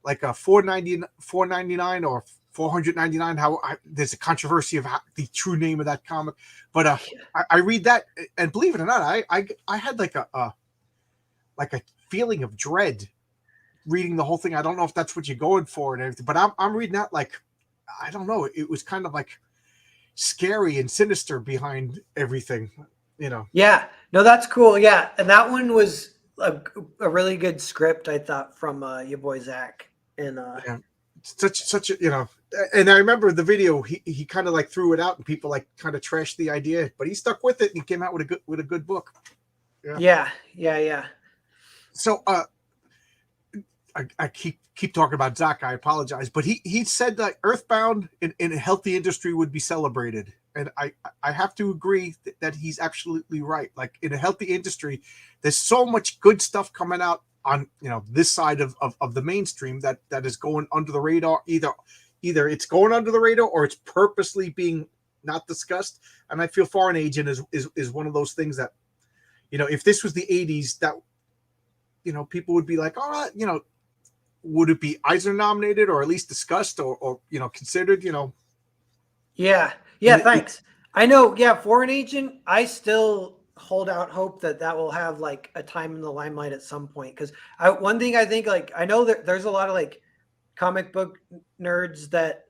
like a $4.99 or $499. There's a controversy of the true name of that comic, but I read that and believe it or not, I had like a feeling of dread reading the whole thing. I don't know if that's what you're going for and everything, but I'm reading that like I don't know. It was kind of like scary and sinister behind everything. Yeah, no, that's cool. Yeah, and that one was a really good script, I thought, from your boy Zach. And yeah, such a and I remember the video. He kind of like threw it out, and people like kind of trashed the idea, but he stuck with it and he came out with a good book. Yeah. So I keep talking about Zach. I apologize, but he said that Earthbound in a healthy industry would be celebrated. And I have to agree that he's absolutely right. Like in a healthy industry, there's so much good stuff coming out on this side of the mainstream that is going under the radar. Either it's going under the radar or it's purposely being not discussed. And I feel Foreign Agent is one of those things that if this was the 80s, that people would be like, all right, would it be Eisner nominated or at least discussed or considered? Yeah, thanks. I know. Yeah, Foreign Agent. I still hold out hope that will have like a time in the limelight at some point. Because one thing I think, like, I know that there's a lot of like comic book nerds that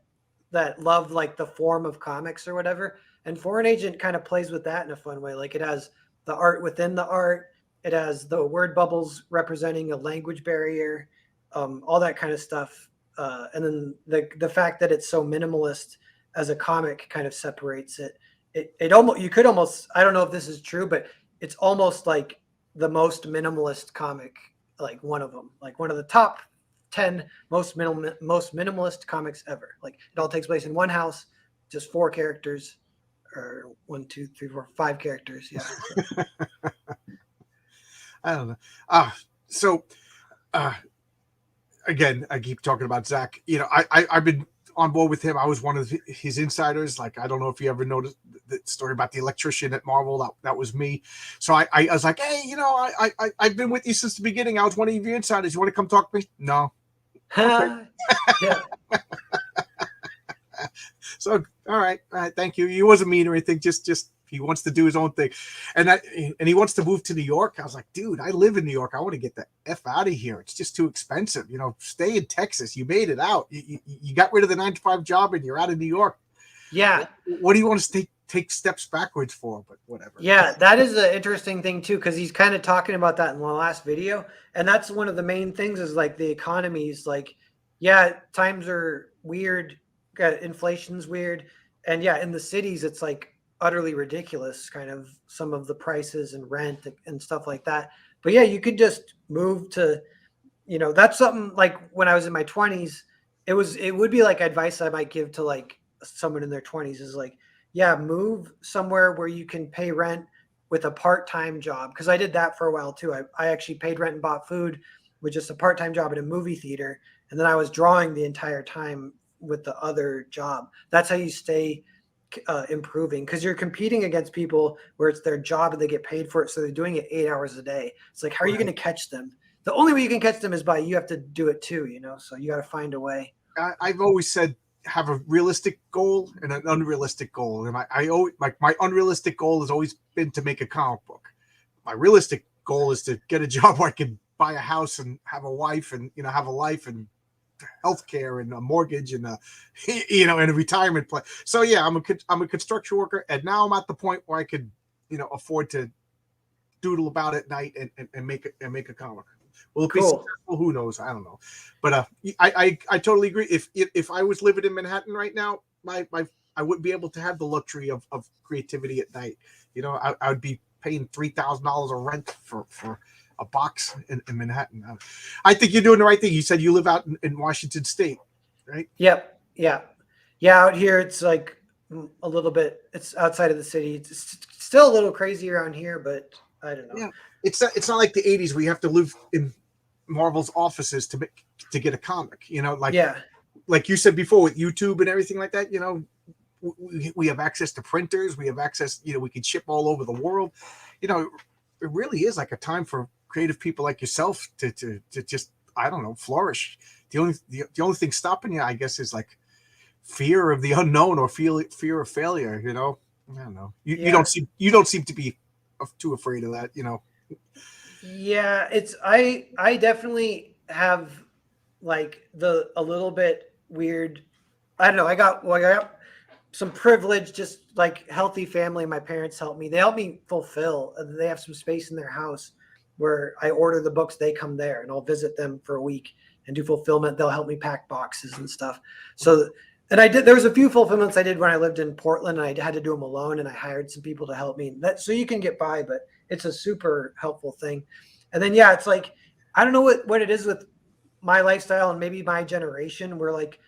love like the form of comics or whatever, and Foreign Agent kind of plays with that in a fun way. Like it has the art within the art. It has the word bubbles representing a language barrier, all that kind of stuff. And then the fact that it's so minimalist as a comic kind of separates it. It almost, you could almost, I don't know if this is true, but it's almost like the most minimalist comic, like one of them, like one of the top 10 most minimalist comics ever. Like it all takes place in one house, just 4 characters, or 1, 2, 3, 4, 5 characters. Yeah. I don't know. So again, I keep talking about Zach. I've been on board with him. I was one of his insiders. Like, I don't know if you ever noticed the story about the electrician at Marvel. That was me. So I was like, hey, I've been with you since the beginning. I was one of your insiders. You want to come talk to me? No. Okay. Yeah. So, all right. Thank you. He wasn't mean or anything. Just he wants to do his own thing. And he wants to move to New York. I was like, dude, I live in New York. I want to get the F out of here. It's just too expensive. Stay in Texas. You made it out. You got rid of the 9-to-5 job and you're out of New York. Yeah. What do you want to take steps backwards for? But whatever. Yeah, that is an interesting thing too, because he's kind of talking about that in the last video. And that's one of the main things is like the economy's like, yeah, times are weird. Inflation's weird. And yeah, in the cities, it's like utterly ridiculous, kind of some of the prices and rent and stuff like that. But yeah, you could just move to, that's something like when I was in my 20s, it would be like advice I might give to like someone in their 20s is like, yeah, move somewhere where you can pay rent with a part-time job. Because I did that for a while too. I actually paid rent and bought food with just a part-time job at a movie theater. And then I was drawing the entire time with the other job. That's how you stay improving, because you're competing against people where it's their job and they get paid for it. So they're doing it 8 hours a day. It's like, how are you going to catch them? The only way you can catch them is by you have to do it too, so you got to find a way. I've always said have a realistic goal and an unrealistic goal. And I always, like, my unrealistic goal has always been to make a comic book. My realistic goal is to get a job where I can buy a house and have a wife and, have a life and healthcare and a mortgage and and a retirement plan. So yeah, I'm a construction worker, and now I'm at the point where I could, afford to doodle about at night and make a comic. Will it be successful? Who knows? I don't know. But I totally agree. If I was living in Manhattan right now, I wouldn't be able to have the luxury of creativity at night. I would be paying $3,000 of rent for a box in Manhattan. I think you're doing the right thing. You said you live out in Washington State, right? Yep. Yeah. Yeah. Out here, it's like a little bit, it's outside of the city. It's still a little crazy around here, but I don't know. Yeah, it's not like the '80s where you have to live in Marvel's offices to get a comic. Yeah. Like you said before with YouTube and everything like that. We have access to printers. We have access. We can ship all over the world. It really is like a time for creative people like yourself to just, I don't know, flourish. The only thing stopping you, I guess, is like fear of the unknown or fear of failure. I don't know. You Yeah. don't seem to be too afraid of that. Yeah. I definitely have like a little bit weird. I don't know. I got some privilege, just like healthy family. My parents help me. They help me fulfill. They have some space in their house where I order the books. They come there and I'll visit them for a week and do fulfillment. They'll help me pack boxes and stuff. So, and there was a few fulfillments I did when I lived in Portland, and I had to do them alone, and I hired some people to help me. So you can get by, but it's a super helpful thing. And then, yeah, it's like, I don't know what it is with my lifestyle and maybe my generation. We're like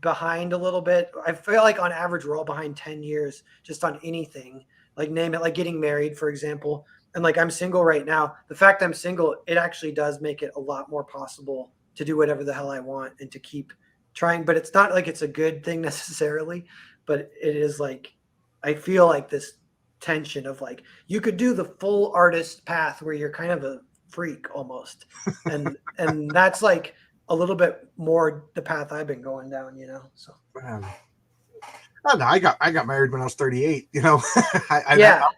behind a little bit. I feel like on average, we're all behind 10 years just on anything, like name it, like getting married, for example. And like, I'm single right now. The fact I'm single, it actually does make it a lot more possible to do whatever the hell I want and to keep trying. But it's not like it's a good thing necessarily, but it is like, I feel like this tension of like, you could do the full artist path where you're kind of a freak almost. And that's like a little bit more the path I've been going down, so. I don't know. I got married when I was 38. Nice.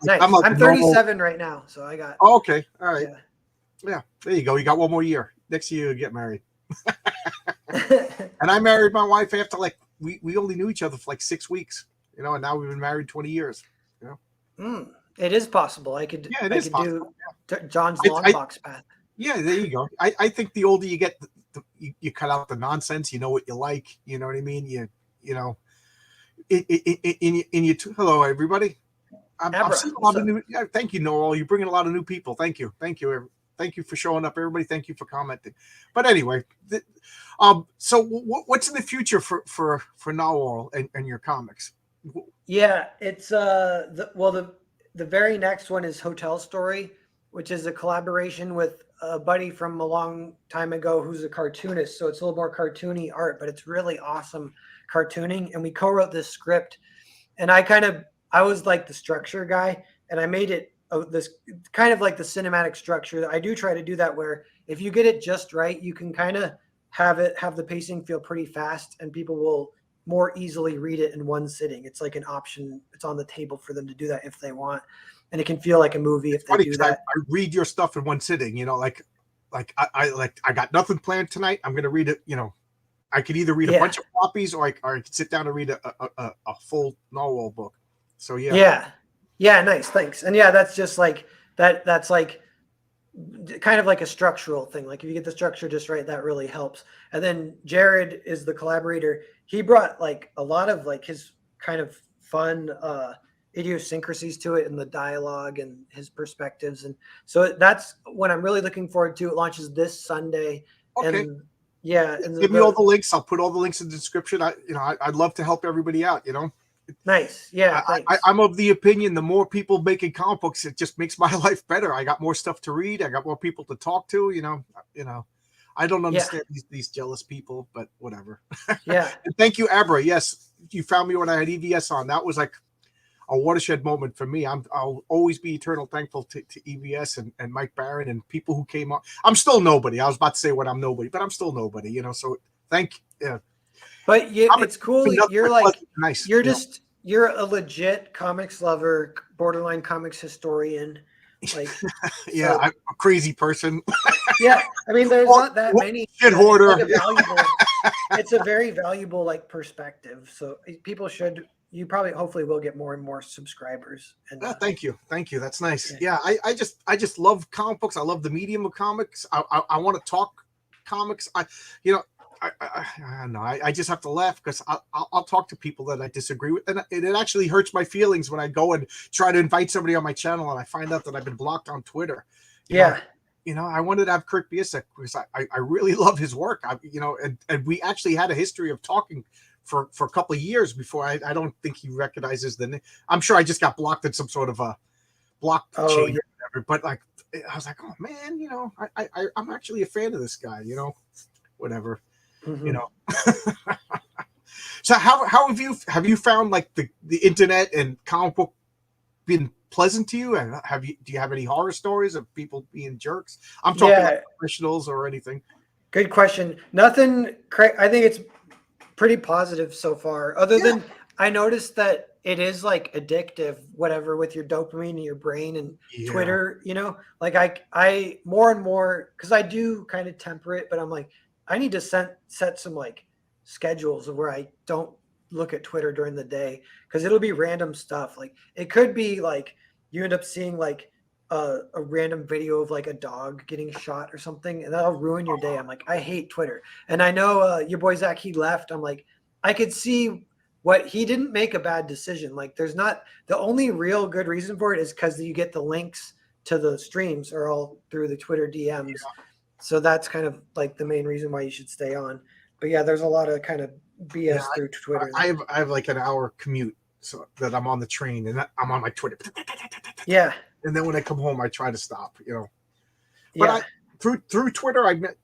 I'm 37 right now, so I got. Oh, okay, all right. Yeah, there you go. You got one more year. Next year you get married. And I married my wife after like we only knew each other for like 6 weeks. And now we've been married 20 years. It is possible. I could. Yeah, it I is could possible. do John's long box path. Yeah, there you go. I think the older you get, you cut out the nonsense. You know what you like. You know what I mean. You know. Hello everybody. I'm seeing a lot of new. Yeah, thank you, Noel. You're bringing a lot of new people. Thank you for showing up, everybody. Thank you for commenting. But anyway, so what's in the future for Narwhal and your comics? Yeah, it's the very next one is Hotel Story, which is a collaboration with a buddy from a long time ago who's a cartoonist. So it's a little more cartoony art, but it's really awesome cartooning. And we co-wrote this script, and I was like the structure guy, and I made it this kind of like the cinematic structure. I do try to do that where if you get it just right, you can kind of have the pacing feel pretty fast, and people will more easily read it in one sitting. It's like an option. It's on the table for them to do that if they want. And it can feel like a movie if they do that. I read your stuff in one sitting, like I got nothing planned tonight. I'm going to read it. I could either read a bunch of copies or I could sit down and read a full Narwhal book. So yeah. Yeah. Nice. Thanks. And yeah, that's just like that. That's like kind of like a structural thing. Like if you get the structure just right, that really helps. And then Jared is the collaborator. He brought like a lot of like his kind of fun idiosyncrasies to it and the dialogue and his perspectives. And so that's what I'm really looking forward to. It launches this Sunday. Okay. And yeah. And give me all the links. I'll put all the links in the description. I'd love to help everybody out, Nice. Yeah. I'm of the opinion the more people making comic books, it just makes my life better. I got more stuff to read. I got more people to talk to. I don't understand these jealous people, but whatever. Yeah. And thank you, Abra. Yes, you found me when I had EVS on. That was like a watershed moment for me. I'll always be eternal thankful to EVS and Mike Barron and people who came on. I'm still nobody. I was about to say what I'm nobody, but I'm still nobody. So thank you. But it's cool. You're like nice. You're a legit comics lover, borderline comics historian. Like yeah, I'm a crazy person. Yeah, I mean, there's not that many. Shit hoarder. It's a very valuable like perspective. So people should. You probably, hopefully, will get more and more subscribers. And thank you. That's nice. Yeah, I just love comic books. I love the medium of comics. I want to talk comics. I don't know. I just have to laugh because I'll talk to people that I disagree with, and it actually hurts my feelings when I go and try to invite somebody on my channel and I find out that I've been blocked on Twitter. You know, I wanted to have Kurt Busiek because I really love his work. And we actually had a history of talking for a couple of years before. I don't think he recognizes the name. I'm sure I just got blocked in some sort of a Oh blockchain yeah. or whatever. But like, I was like, oh man, I'm actually a fan of this guy. Whatever. You Mhm. know. So how have you found like the internet and comic book been pleasant to you? And do you have any horror stories of people being jerks? I'm talking like Yeah, professionals or anything. good question. Nothing. I think it's pretty positive so far. Other Yeah, than I noticed that it is like addictive, whatever, with your dopamine in your brain and yeah, Twitter. Like I more and more because I do kind of temper it, but I'm like I need to set some like schedules of where I don't look at Twitter during the day because it'll be random stuff. Like it could be like you end up seeing like a random video of like a dog getting shot or something, and that'll ruin your day. I'm like, I hate Twitter. And I know your boy Zach, he left. I'm like, I could see what he didn't make a bad decision. Like, there's not the only real good reason for it is because you get the links to the streams are all through the Twitter DMs. So that's kind of like the main reason why you should stay on. But yeah, there's a lot of kind of yeah. BS through Twitter. I have like an hour commute, so that I'm on the train and I'm on my Twitter. Yeah, And then when I come home, I try to stop. But I yeah, through Twitter, I met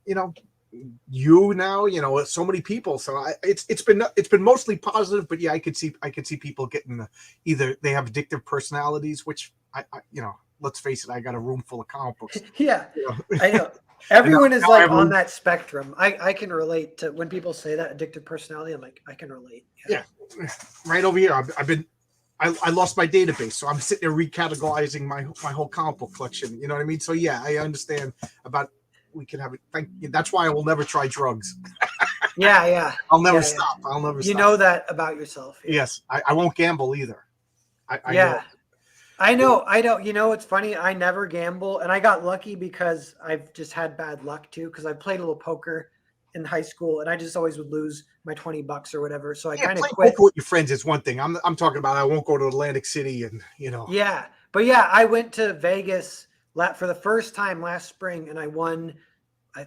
you now, so many people. So it's been mostly positive, but yeah, I could see people getting either they have addictive personalities, which let's face it, I got a room full of comic books, yeah. you know, I know. and now, Everyone is now I like have a on room. that spectrum. I can relate to when people say that addictive personality. I'm like, I can relate. Yeah. Yeah, right over here. I lost my database, so I'm sitting there recategorizing my whole comic book collection. You know what I mean? So yeah, I understand about we can have it. That's why I will never try drugs. Yeah, yeah, I'll never yeah, yeah. stop. I'll never You stop. know that about yourself. Yeah. Yes, I won't gamble either. I know. Yeah. I know. I don't. It's funny. I never gamble, and I got lucky because I've just had bad luck too. Because I played a little poker in high school, and I just always would lose my $20 or whatever. So I Yeah, kind of playing quit. poker with your friends is one thing. I'm talking about. I won't go to Atlantic City and. Yeah, but yeah, I went to Vegas for the first time last spring, and I won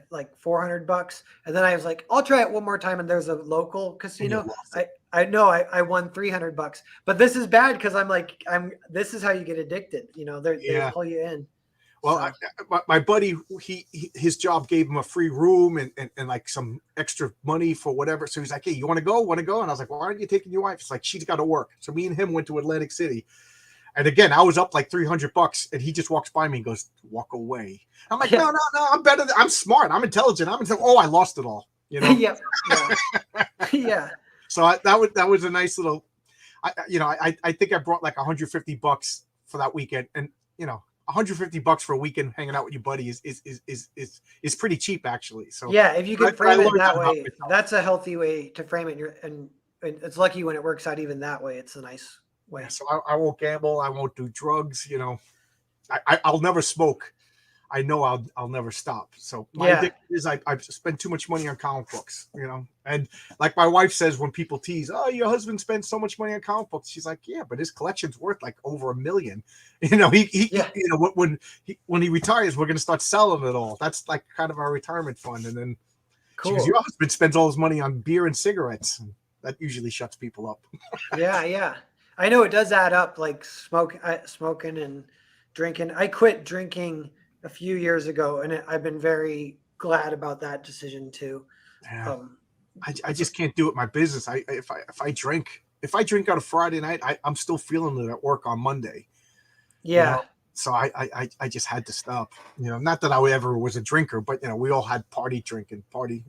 like $400, and then I was like, I'll try it one more time. And there's a local And you casino. lost it. I know I won $300, but this is bad because I'm like this is how you get addicted. They Yeah. pull you in. Well, So my buddy, his job gave him a free room and like some extra money for whatever. So he's like, "Hey, you want to go? Want to go?" And I was like, "Why aren't you taking your wife?" It's like she's got to work. So me and him went to Atlantic City, and again, I was up like $300, and he just walks by me and goes, "Walk away." I'm like, yeah, "No, no, no. I'm better. I'm smart. I'm intelligent. Oh, I lost it all. yeah, yeah, yeah, So that was a nice little. I think I brought like $150 for that weekend, and $150 for a weekend hanging out with your buddy is pretty cheap actually. So yeah. If you I, can I frame it learned that that about way, myself. that's a healthy way to frame it. And it's lucky when it works out even that way. It's a nice Yeah, way. so I won't gamble. I won't do drugs. I'll never smoke. I know I'll never stop. So my Yeah, addiction is I've spent too much money on comic books, and like my wife says when people tease, "Oh, your husband spends so much money on comic books," she's like, "Yeah, but his collection's worth like over $1 million." He yeah, when he retires, we're gonna start selling it all. That's like kind of our retirement fund. And then she goes, "Your cool. husband spends all his money on beer and cigarettes." And that usually shuts people up. Yeah, yeah. I know it does add up, like smoking and drinking. I quit drinking a few years ago, and I've been very glad about that decision too. Yeah. Um, I it's just can't do it in my business. If I drink on a Friday night, I'm still feeling it at work on Monday. You know, yeah, so I just had to stop. Not that I ever was a drinker, but we all had party drinking, party.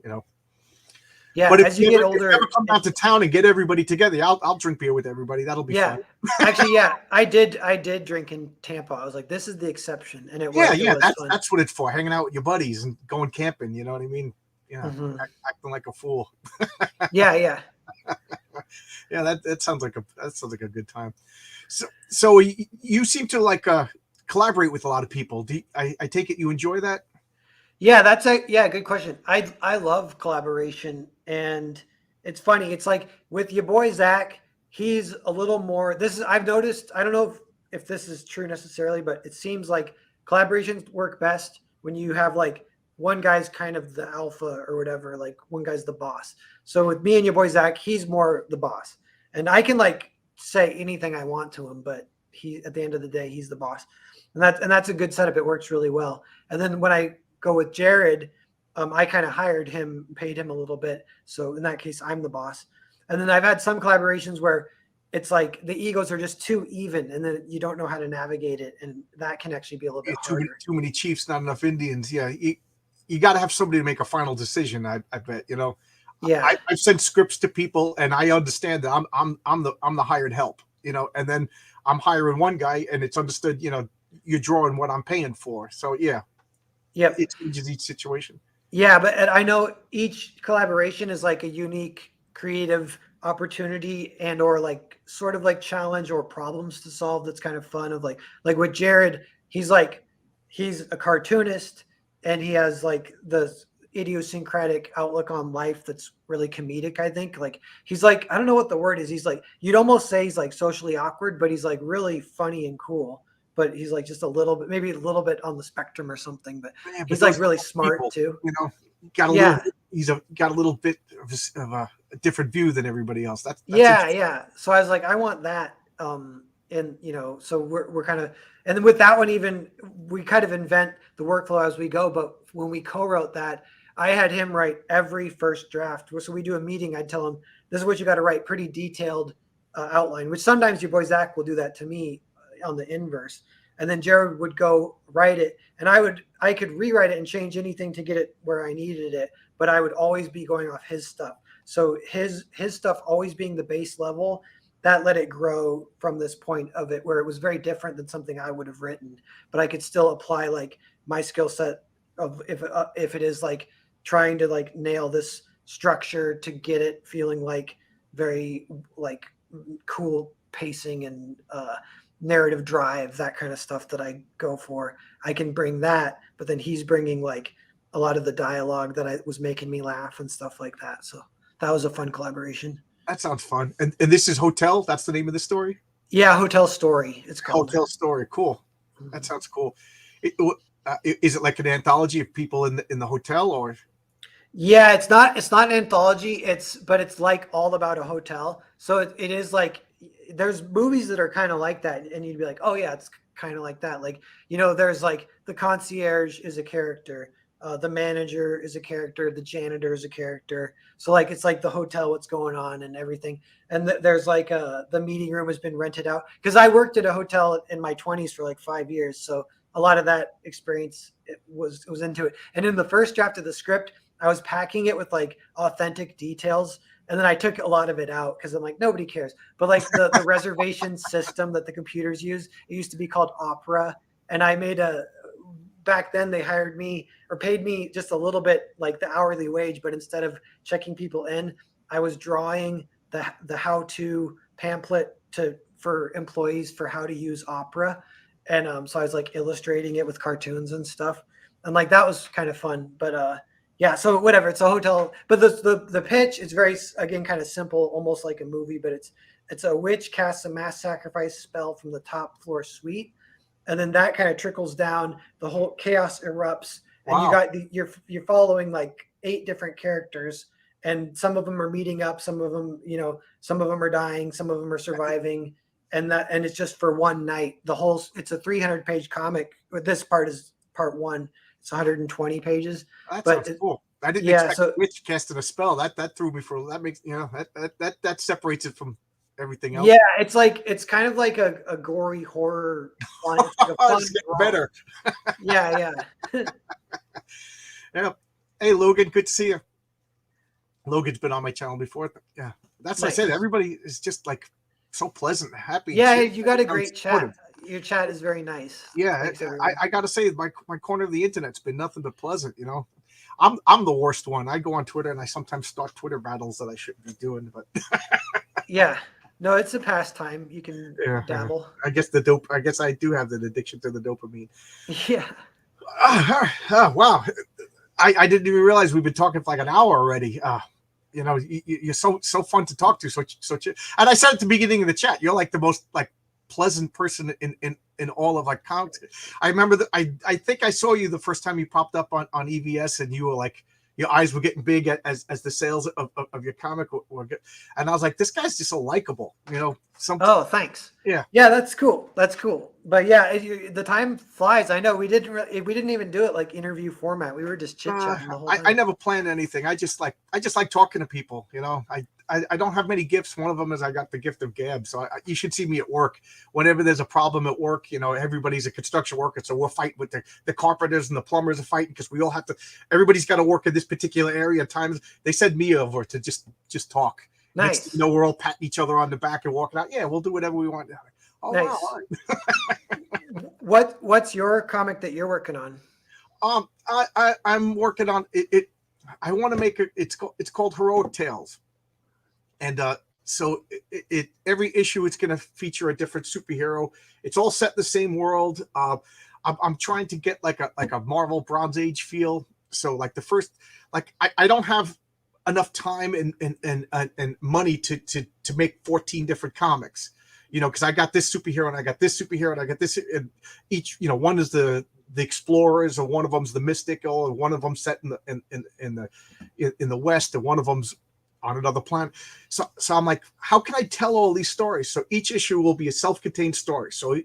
yeah. But if As you you get ever older, come down to town and get everybody together, I'll drink beer with everybody. That'll be yeah. fun. Actually, yeah, I did drink in Tampa. I was like, this is the exception, and Yeah, it yeah. was That's fun. that's what it's for. Hanging out with your buddies and going camping. You know what I mean? Yeah, Hmm. acting like a fool. Yeah, yeah. Yeah, that sounds like a good time. So you seem to like collaborate with a lot of people. I take it you enjoy that? Yeah, that's a yeah, good question. I love collaboration, and it's funny. It's like with your boy Zach, he's a little more. This is I've noticed. I don't know if this is true necessarily, but it seems like collaborations work best when you have like one guy's kind of the alpha or whatever, like one guy's the boss. So with me and your boy Zach, he's more the boss, and I can like say anything I want to him, but he, at the end of the day, he's the boss, and that's a good setup. It works really well. And then when I go with Jared, I kind of hired him, paid him a little bit, so in that case, I'm the boss. And then I've had some collaborations where it's like the egos are just too even, and then you don't know how to navigate it, and that can actually be a little bit harder. Too many chiefs, not enough Indians. Yeah, you got to have somebody to make a final decision. I bet, you know. Yeah, I've sent scripts to people, and I understand that I'm the hired help, you know, and then I'm hiring one guy, and it's understood, you know, you're drawing what I'm paying for. So yeah, yep. it changes each situation. Yeah, but I know each collaboration is like a unique creative opportunity and or like sort of like challenge or problems to solve that's kind of fun of like with Jared, he's a cartoonist and he has like the idiosyncratic outlook on life that's really comedic, I think. Like he's like, I don't know what the word is. He's like, you'd almost say he's like socially awkward, but he's like really funny and cool. But he's like just a little bit, maybe a little bit on the spectrum or something. But Yeah, but he's like those really type of smart people, too. you know, got a little. Yeah, Got a little bit of a different view than everybody else. That's yeah, interesting. yeah. So I was like, I want that. And so we're kind of, and then with that one, even we kind of invent the workflow as we go. But when we co-wrote that, I had him write every first draft. So we do a meeting. I'd tell him, this is what you got to write, pretty detailed outline. Which sometimes your boy Zach will do that to me on the inverse. And then Jared would go write it, and I could rewrite it and change anything to get it where I needed it. But I would always be going off his stuff. So his stuff always being the base level, that let it grow from this point of it where it was very different than something I would have written, but I could still apply like my skill set of if it is like trying to like nail this structure to get it feeling like very like cool pacing and narrative drive, that kind of stuff that I go for. I can bring that, but then he's bringing like a lot of the dialogue that I was making me laugh and stuff like that. So that was a fun collaboration. That sounds fun. And this is Hotel. That's the name of the story. Yeah, Hotel Story, it's called. Hotel Story. Cool. That Mhm. sounds cool. Is it like an anthology of people in the hotel, or? Yeah, it's not an anthology. It's like all about a hotel. So it is like there's movies that are kind of like that, and you'd be like, oh yeah, it's kind of like that. Like there's like the concierge is a character, the manager is a character, the janitor is a character. So like it's like the hotel, what's going on and everything. And there's like the meeting room has been rented out because I worked at a hotel in my 20s for like 5 years. So a lot of that experience was into it. And in the first draft of the script, I was packing it with like authentic details. And then I took a lot of it out because I'm like, nobody cares. But like the reservation system that the computers use, it used to be called Opera. And I made back then they hired me or paid me just a little bit like the hourly wage. But instead of checking people in, I was drawing the how-to pamphlet for employees for how to use Opera. And so I was like illustrating it with cartoons and stuff. And like that was kind of fun. But yeah, so whatever. It's a hotel, but the pitch is very again kind of simple, almost like a movie. But it's a witch casts a mass sacrifice spell from the top floor suite, and then that kind of trickles down. The whole chaos erupts, and you Wow. got you're following like 8 different characters, and some of them are meeting up, some of them some of them are dying, some of them are surviving, and it's just for one night. It's a 300-page comic. But this part is part one. It's 120 pages. That But sounds cool. I didn't yeah, expect so witch casting a spell. That threw me for. That makes that separates it from everything yeah, else. it's kind of like a gory horror fun. It's like a fun It's getting romp. better. Yeah, yeah. Yeah. Hey Logan, good to see you. Logan's been on my channel before. Yeah, that's what I said. Nice. Everybody is just like so pleasant, happy, and Yeah, cheerful, you got a and great chat. supportive. Your chat is very nice. Yeah, Thanks, everyone. I got to say, my corner of the internet's been nothing but pleasant. You know, I'm the worst one. I go on Twitter and I sometimes start Twitter battles that I shouldn't be doing, but Yeah. No, it's a pastime. You can yeah, dabble. I guess the dope. I guess I do have the addiction to the dopamine. Yeah. Wow, I didn't even realize we've been talking for like an hour already. You're so fun to talk to. And I said at the beginning of the chat, you're like the most like pleasant person in in all of like comics. I remember that I think I saw you the first time you popped up on EVS, and you were like, your eyes were getting big as the sales of your comic were good. And I was like, this guy's just so likable, you know. Oh, thanks. Yeah. Yeah, that's cool. That's cool. But yeah, the time flies. I know we didn't even do it like interview format. We were just chit chatting the whole I time. never planned anything. I just like talking to people. You know, I don't have many gifts. One of them is I got the gift of gab. So you should see me at work. Whenever there's a problem at work, you know, everybody's a construction worker, so we're fighting with the carpenters and the plumbers are fighting because we all have to. Everybody's got to work in this particular area. At times they send me over to just talk. Nice. Next thing you know, we're all patting each other on the back and walking out. Yeah, we'll do whatever we want. Oh, nice. Wow, all right. What's your comic that you're working on? I'm working on it. I want to make it. It's called Heroic Tales, and so every issue it's going to feature a different superhero. It's all set in the same world. I'm trying to get like a Marvel Bronze Age feel. So like the first, like I don't have enough time and money to make 14 different comics, you know, because I got this superhero and I got this superhero and I got this, and each, you know, one is the explorers, or one of them's the mystical, and one of them set in the west, and one of them's on another planet. So I'm like, how can I tell all these stories? So each issue will be a self-contained story. So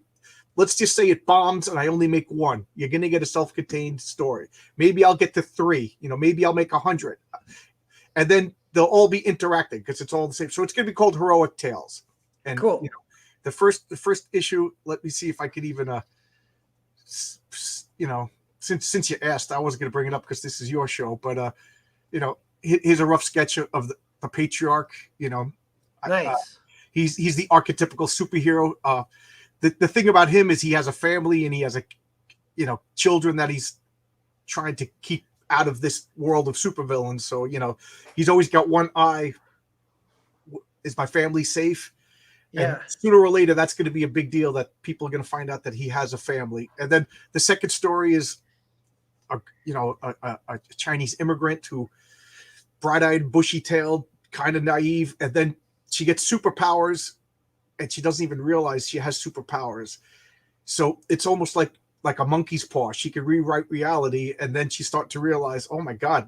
let's just say it bombs and I only make one. You're going to get a self-contained story. Maybe I'll get to 3, you know, maybe I'll make 100. And then they'll all be interacting because it's all the same. So it's going to be called Heroic Tales. And cool. You know, the first issue, let me see if I could even you know, since you asked, I wasn't going to bring it up because this is your show, but you know, here's a rough sketch of the patriarch. You know, nice. He's the archetypical superhero. The thing about him is he has a family and he has children that he's trying to keep out of this world of supervillains. So, you know, he's always got one eye. Is my family safe? Yeah. And sooner or later, that's going to be a big deal that people are going to find out that he has a family. And then the second story is, a Chinese immigrant who bright-eyed, bushy-tailed, kind of naive. And then she gets superpowers and she doesn't even realize she has superpowers. So it's almost like a monkey's paw. She could rewrite reality. And then she starts to realize, oh my God,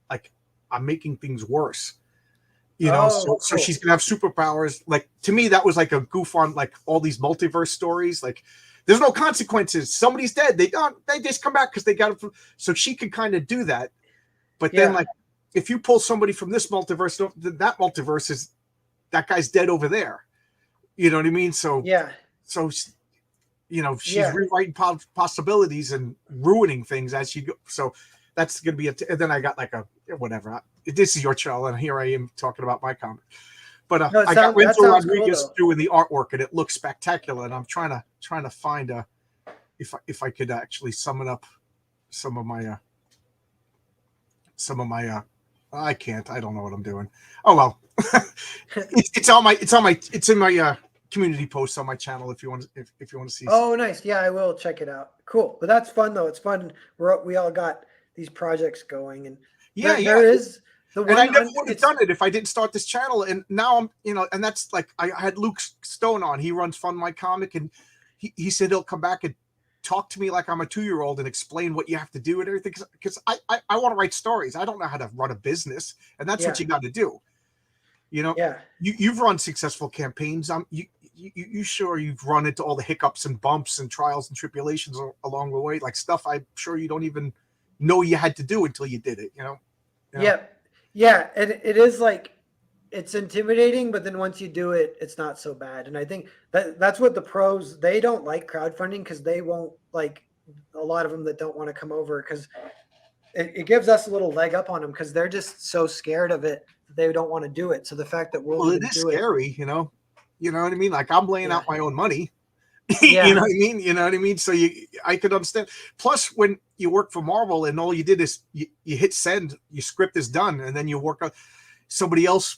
like I'm making things worse. You know, so she's gonna have superpowers. Like, to me, that was like a goof on like all these multiverse stories. Like, there's no consequences. Somebody's dead. They just come back because they got it. So she could kind of do that. But then, like, if you pull somebody from this multiverse, that multiverse is that guy's dead over there. You know what I mean? So you know, she's rewriting possibilities and ruining things as she go. So that's going to be and then I got like a whatever. This is your channel, and here I am talking about my comic. But I got Renzo Rodriguez doing the artwork, and it looks spectacular. And I'm trying to find if I could actually summon up some of my I can't. I don't know what I'm doing. Oh well, it's in my community posts on my channel if you want to see. Oh, nice. Yeah, I will check it out. Cool. But that's fun though. It's fun. We all got these projects going, and there is the one. And I never would have done it if I didn't start this channel. And now I'm, you know, and that's like I had Luke Stone on. He runs Fund My Comic, and he said he'll come back and talk to me like I'm a 2-year-old and explain what you have to do and everything. Because I want to write stories. I don't know how to run a business, and that's what you got to do. You know, you've run successful campaigns. You sure you've run into all the hiccups and bumps and trials and tribulations along the way, like stuff I'm sure you don't even know you had to do until you did it, you know? Yeah. And it is like, it's intimidating, but then once you do it, it's not so bad. And I think that's what the pros, they don't like crowdfunding because they won't, like a lot of them that don't want to come over, because it gives us a little leg up on them because they're just so scared of it that they don't want to do it. So the fact that it is scary, you know what I mean? Like, I'm laying out my own money. Yeah. You know what I mean? You know what I mean? So I could understand. Plus, when you work for Marvel and all you did is you hit send, your script is done, and then you work on somebody else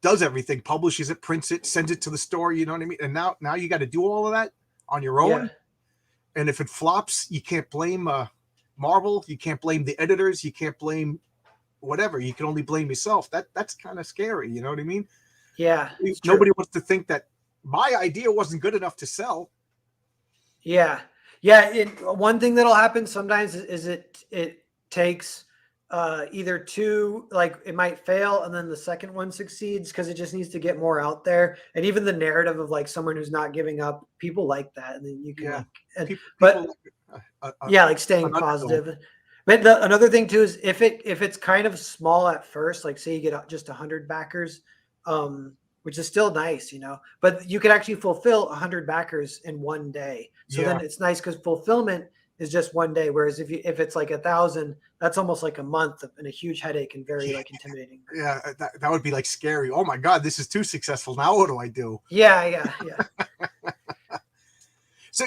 does everything, publishes it, prints it, sends it to the store. You know what I mean? And now you got to do all of that on your own. And if it flops, you can't blame Marvel. You can't blame the editors. You can't blame whatever. You can only blame yourself. That's kind of scary. You know what I mean? Yeah. Nobody wants to think that my idea wasn't good enough to sell. Yeah. Yeah. One thing that'll happen sometimes is it takes either two, like it might fail and then the second one succeeds because it just needs to get more out there. And even the narrative of like someone who's not giving up, people like that. And then you can Yeah, like, and, people but like yeah, like an staying underdog. positive. But another thing too is if it's kind of small at first, like say you get just 100 backers, which is still nice, but you could actually fulfill 100 backers in one day. So then Yeah, it's nice because fulfillment is just one day. Whereas if it's like 1,000, that's almost like a month and a huge headache and very yeah, like intimidating. yeah. That would be like scary. Oh my God, this is too successful. Now what do I do? Yeah, yeah, yeah. So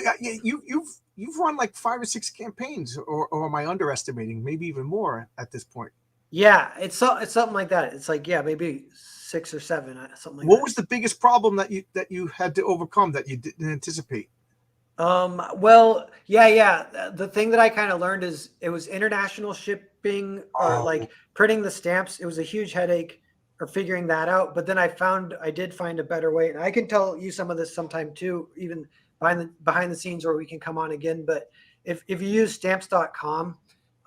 you've run like 5 or 6 campaigns, or am I underestimating? Maybe even more at this point. Yeah, it's something like that. It's like, yeah, maybe 6 or 7, something like What that. was the biggest problem that you had to overcome that you didn't anticipate? Well, yeah, yeah. The thing that I kind of learned is it was international shipping or Oh, like printing the stamps. It was a huge headache or figuring that out. But then I did find a better way. And I can tell you some of this sometime too, even behind the scenes where we can come on again. But if you use stamps.com,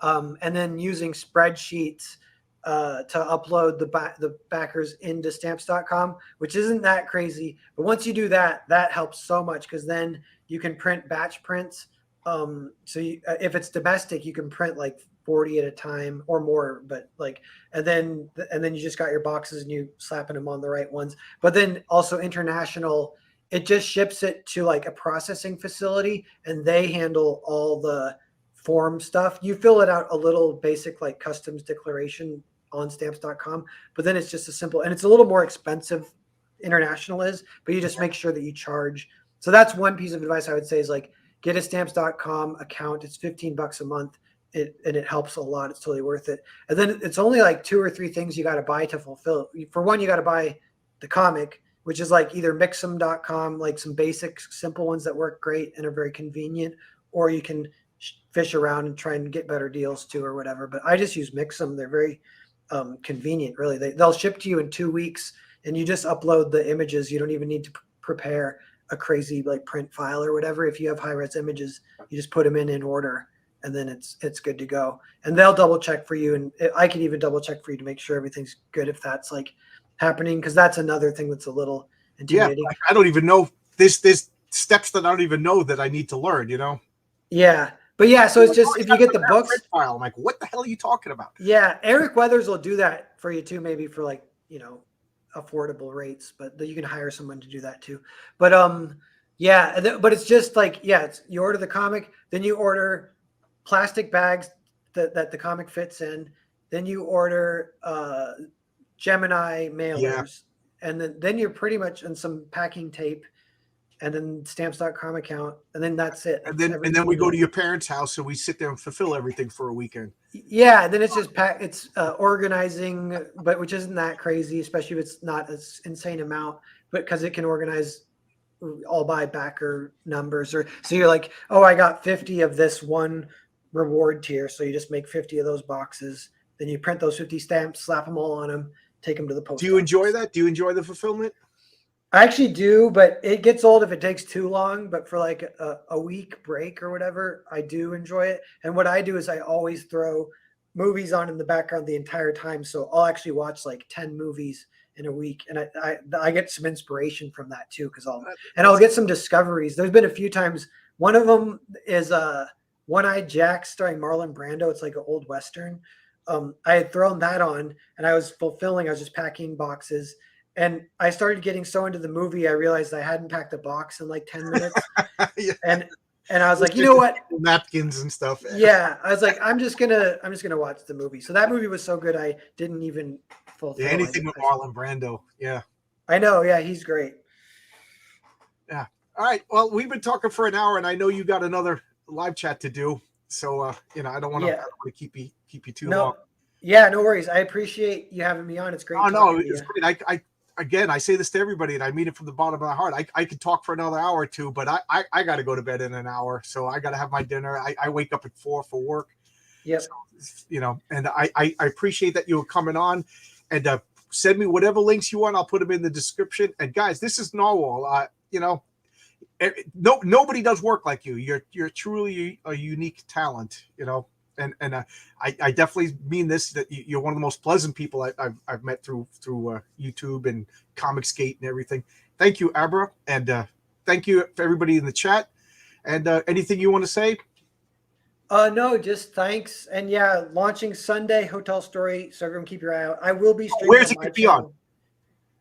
and then using spreadsheets, to upload the backers into stamps.com, which isn't that crazy. But once you do that, that helps so much because then you can print batch prints. If it's domestic, you can print like 40 at a time or more, but like, and then you just got your boxes and you slapping them on the right ones. But then also international, it just ships it to like a processing facility and they handle all the form stuff. You fill it out a little basic like customs declaration on stamps.com, but then it's just a simple, and it's a little more expensive, international is, but you just make sure that you charge. So that's one piece of advice I would say is like get a stamps.com account. It's $15 a month. And it helps a lot. It's totally worth it. And then it's only like 2 or 3 things you got to buy to fulfill. For one, you got to buy the comic, which is like either mixem.com, like some basic simple ones that work great and are very convenient, or you can fish around and try and get better deals too or whatever. But I just use Mixem. They're very convenient, really. They'll ship to you in 2 weeks and you just upload the images. You don't even need to prepare a crazy like print file or whatever. If you have high res images, you just put them in order and then it's good to go. And they'll double check for you. And I can even double check for you to make sure everything's good if that's like happening. Cause that's another thing that's a little yeah. intimidating. I don't even know. There's steps that I don't even know that I need to learn. Yeah. But yeah, so They're it's like, oh, just you if got you to get the prepare a print books, file. I'm like, what the hell are you talking about? yeah, Eric Weathers will do that for you too, maybe for like, affordable rates, but you can hire someone to do that too. But yeah, but it's just like, yeah, you order the comic, then you order plastic bags that the comic fits in, then you order Gemini Yeah. mailers, and then you're pretty much in some packing tape and then stamps.com account, and then that's it. And That's then everything we you go need. to your parents' house and we sit there and fulfill everything for a weekend. Yeah, then it's just it's organizing, but which isn't that crazy, especially if it's not an insane amount, but because it can organize all by backer numbers, or so you're like, oh, I got 50 of this one reward tier, so you just make 50 of those boxes, then you print those 50 stamps, slap them all on them, take them to the Do post you enjoy office. that? Do you enjoy the fulfillment? I actually do, but it gets old if it takes too long. But for like a week break or whatever, I do enjoy it. And what I do is I always throw movies on in the background the entire time. So I'll actually watch like 10 movies in a week. And I get some inspiration from that too, because I'll That's get some discoveries. There's been a few times. One of them is One-Eyed Jack starring Marlon Brando. It's like an old Western. I had thrown that on and I was just packing boxes, and I started getting so into the movie, I realized I hadn't packed a box in like 10 minutes. yeah. And I was Those like, you know what? napkins and stuff. Yeah. I was like, I'm just gonna watch the movie. So that movie was so good I didn't even Yeah, fulfill. anything with Marlon Brando. Yeah. I know, yeah, he's great. Yeah. All right. Well, we've been talking for an hour, and I know you got another live chat to do. So I don't want Yeah. to keep you too long. No, yeah, no worries. I appreciate you having me on. It's great Oh no, talking to it's you. great. I again, I say this to everybody, and I mean it from the bottom of my heart. I could talk for another hour or two, but I got to go to bed in an hour, so I got to have my dinner. I wake up at 4 for work. So, Yep. and I appreciate that you were coming on, and send me whatever links you want. I'll put them in the description. And guys, this is Narwhal. nobody does work like you. You're truly a unique talent, you know. And I definitely mean this, that you're one of the most pleasant people I've met through YouTube and Comicsgate and everything. Thank you, Abra, and thank you for everybody in the chat. And anything you want to say? No, just thanks. And yeah, launching Sunday, Hotel Story. So everyone keep your eye out. I will be streaming Where's on it my going to be on?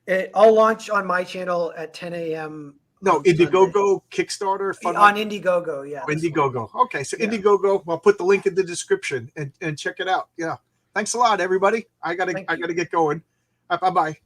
channel. I'll launch on my channel at 10 a.m. No, on Sunday. Indiegogo, Kickstarter, On Indiegogo. Yeah. Indiegogo. Okay, so Yeah. Indiegogo. I'll put the link in the description and check it out. Yeah. Thanks a lot, everybody. I gotta get going. Bye bye.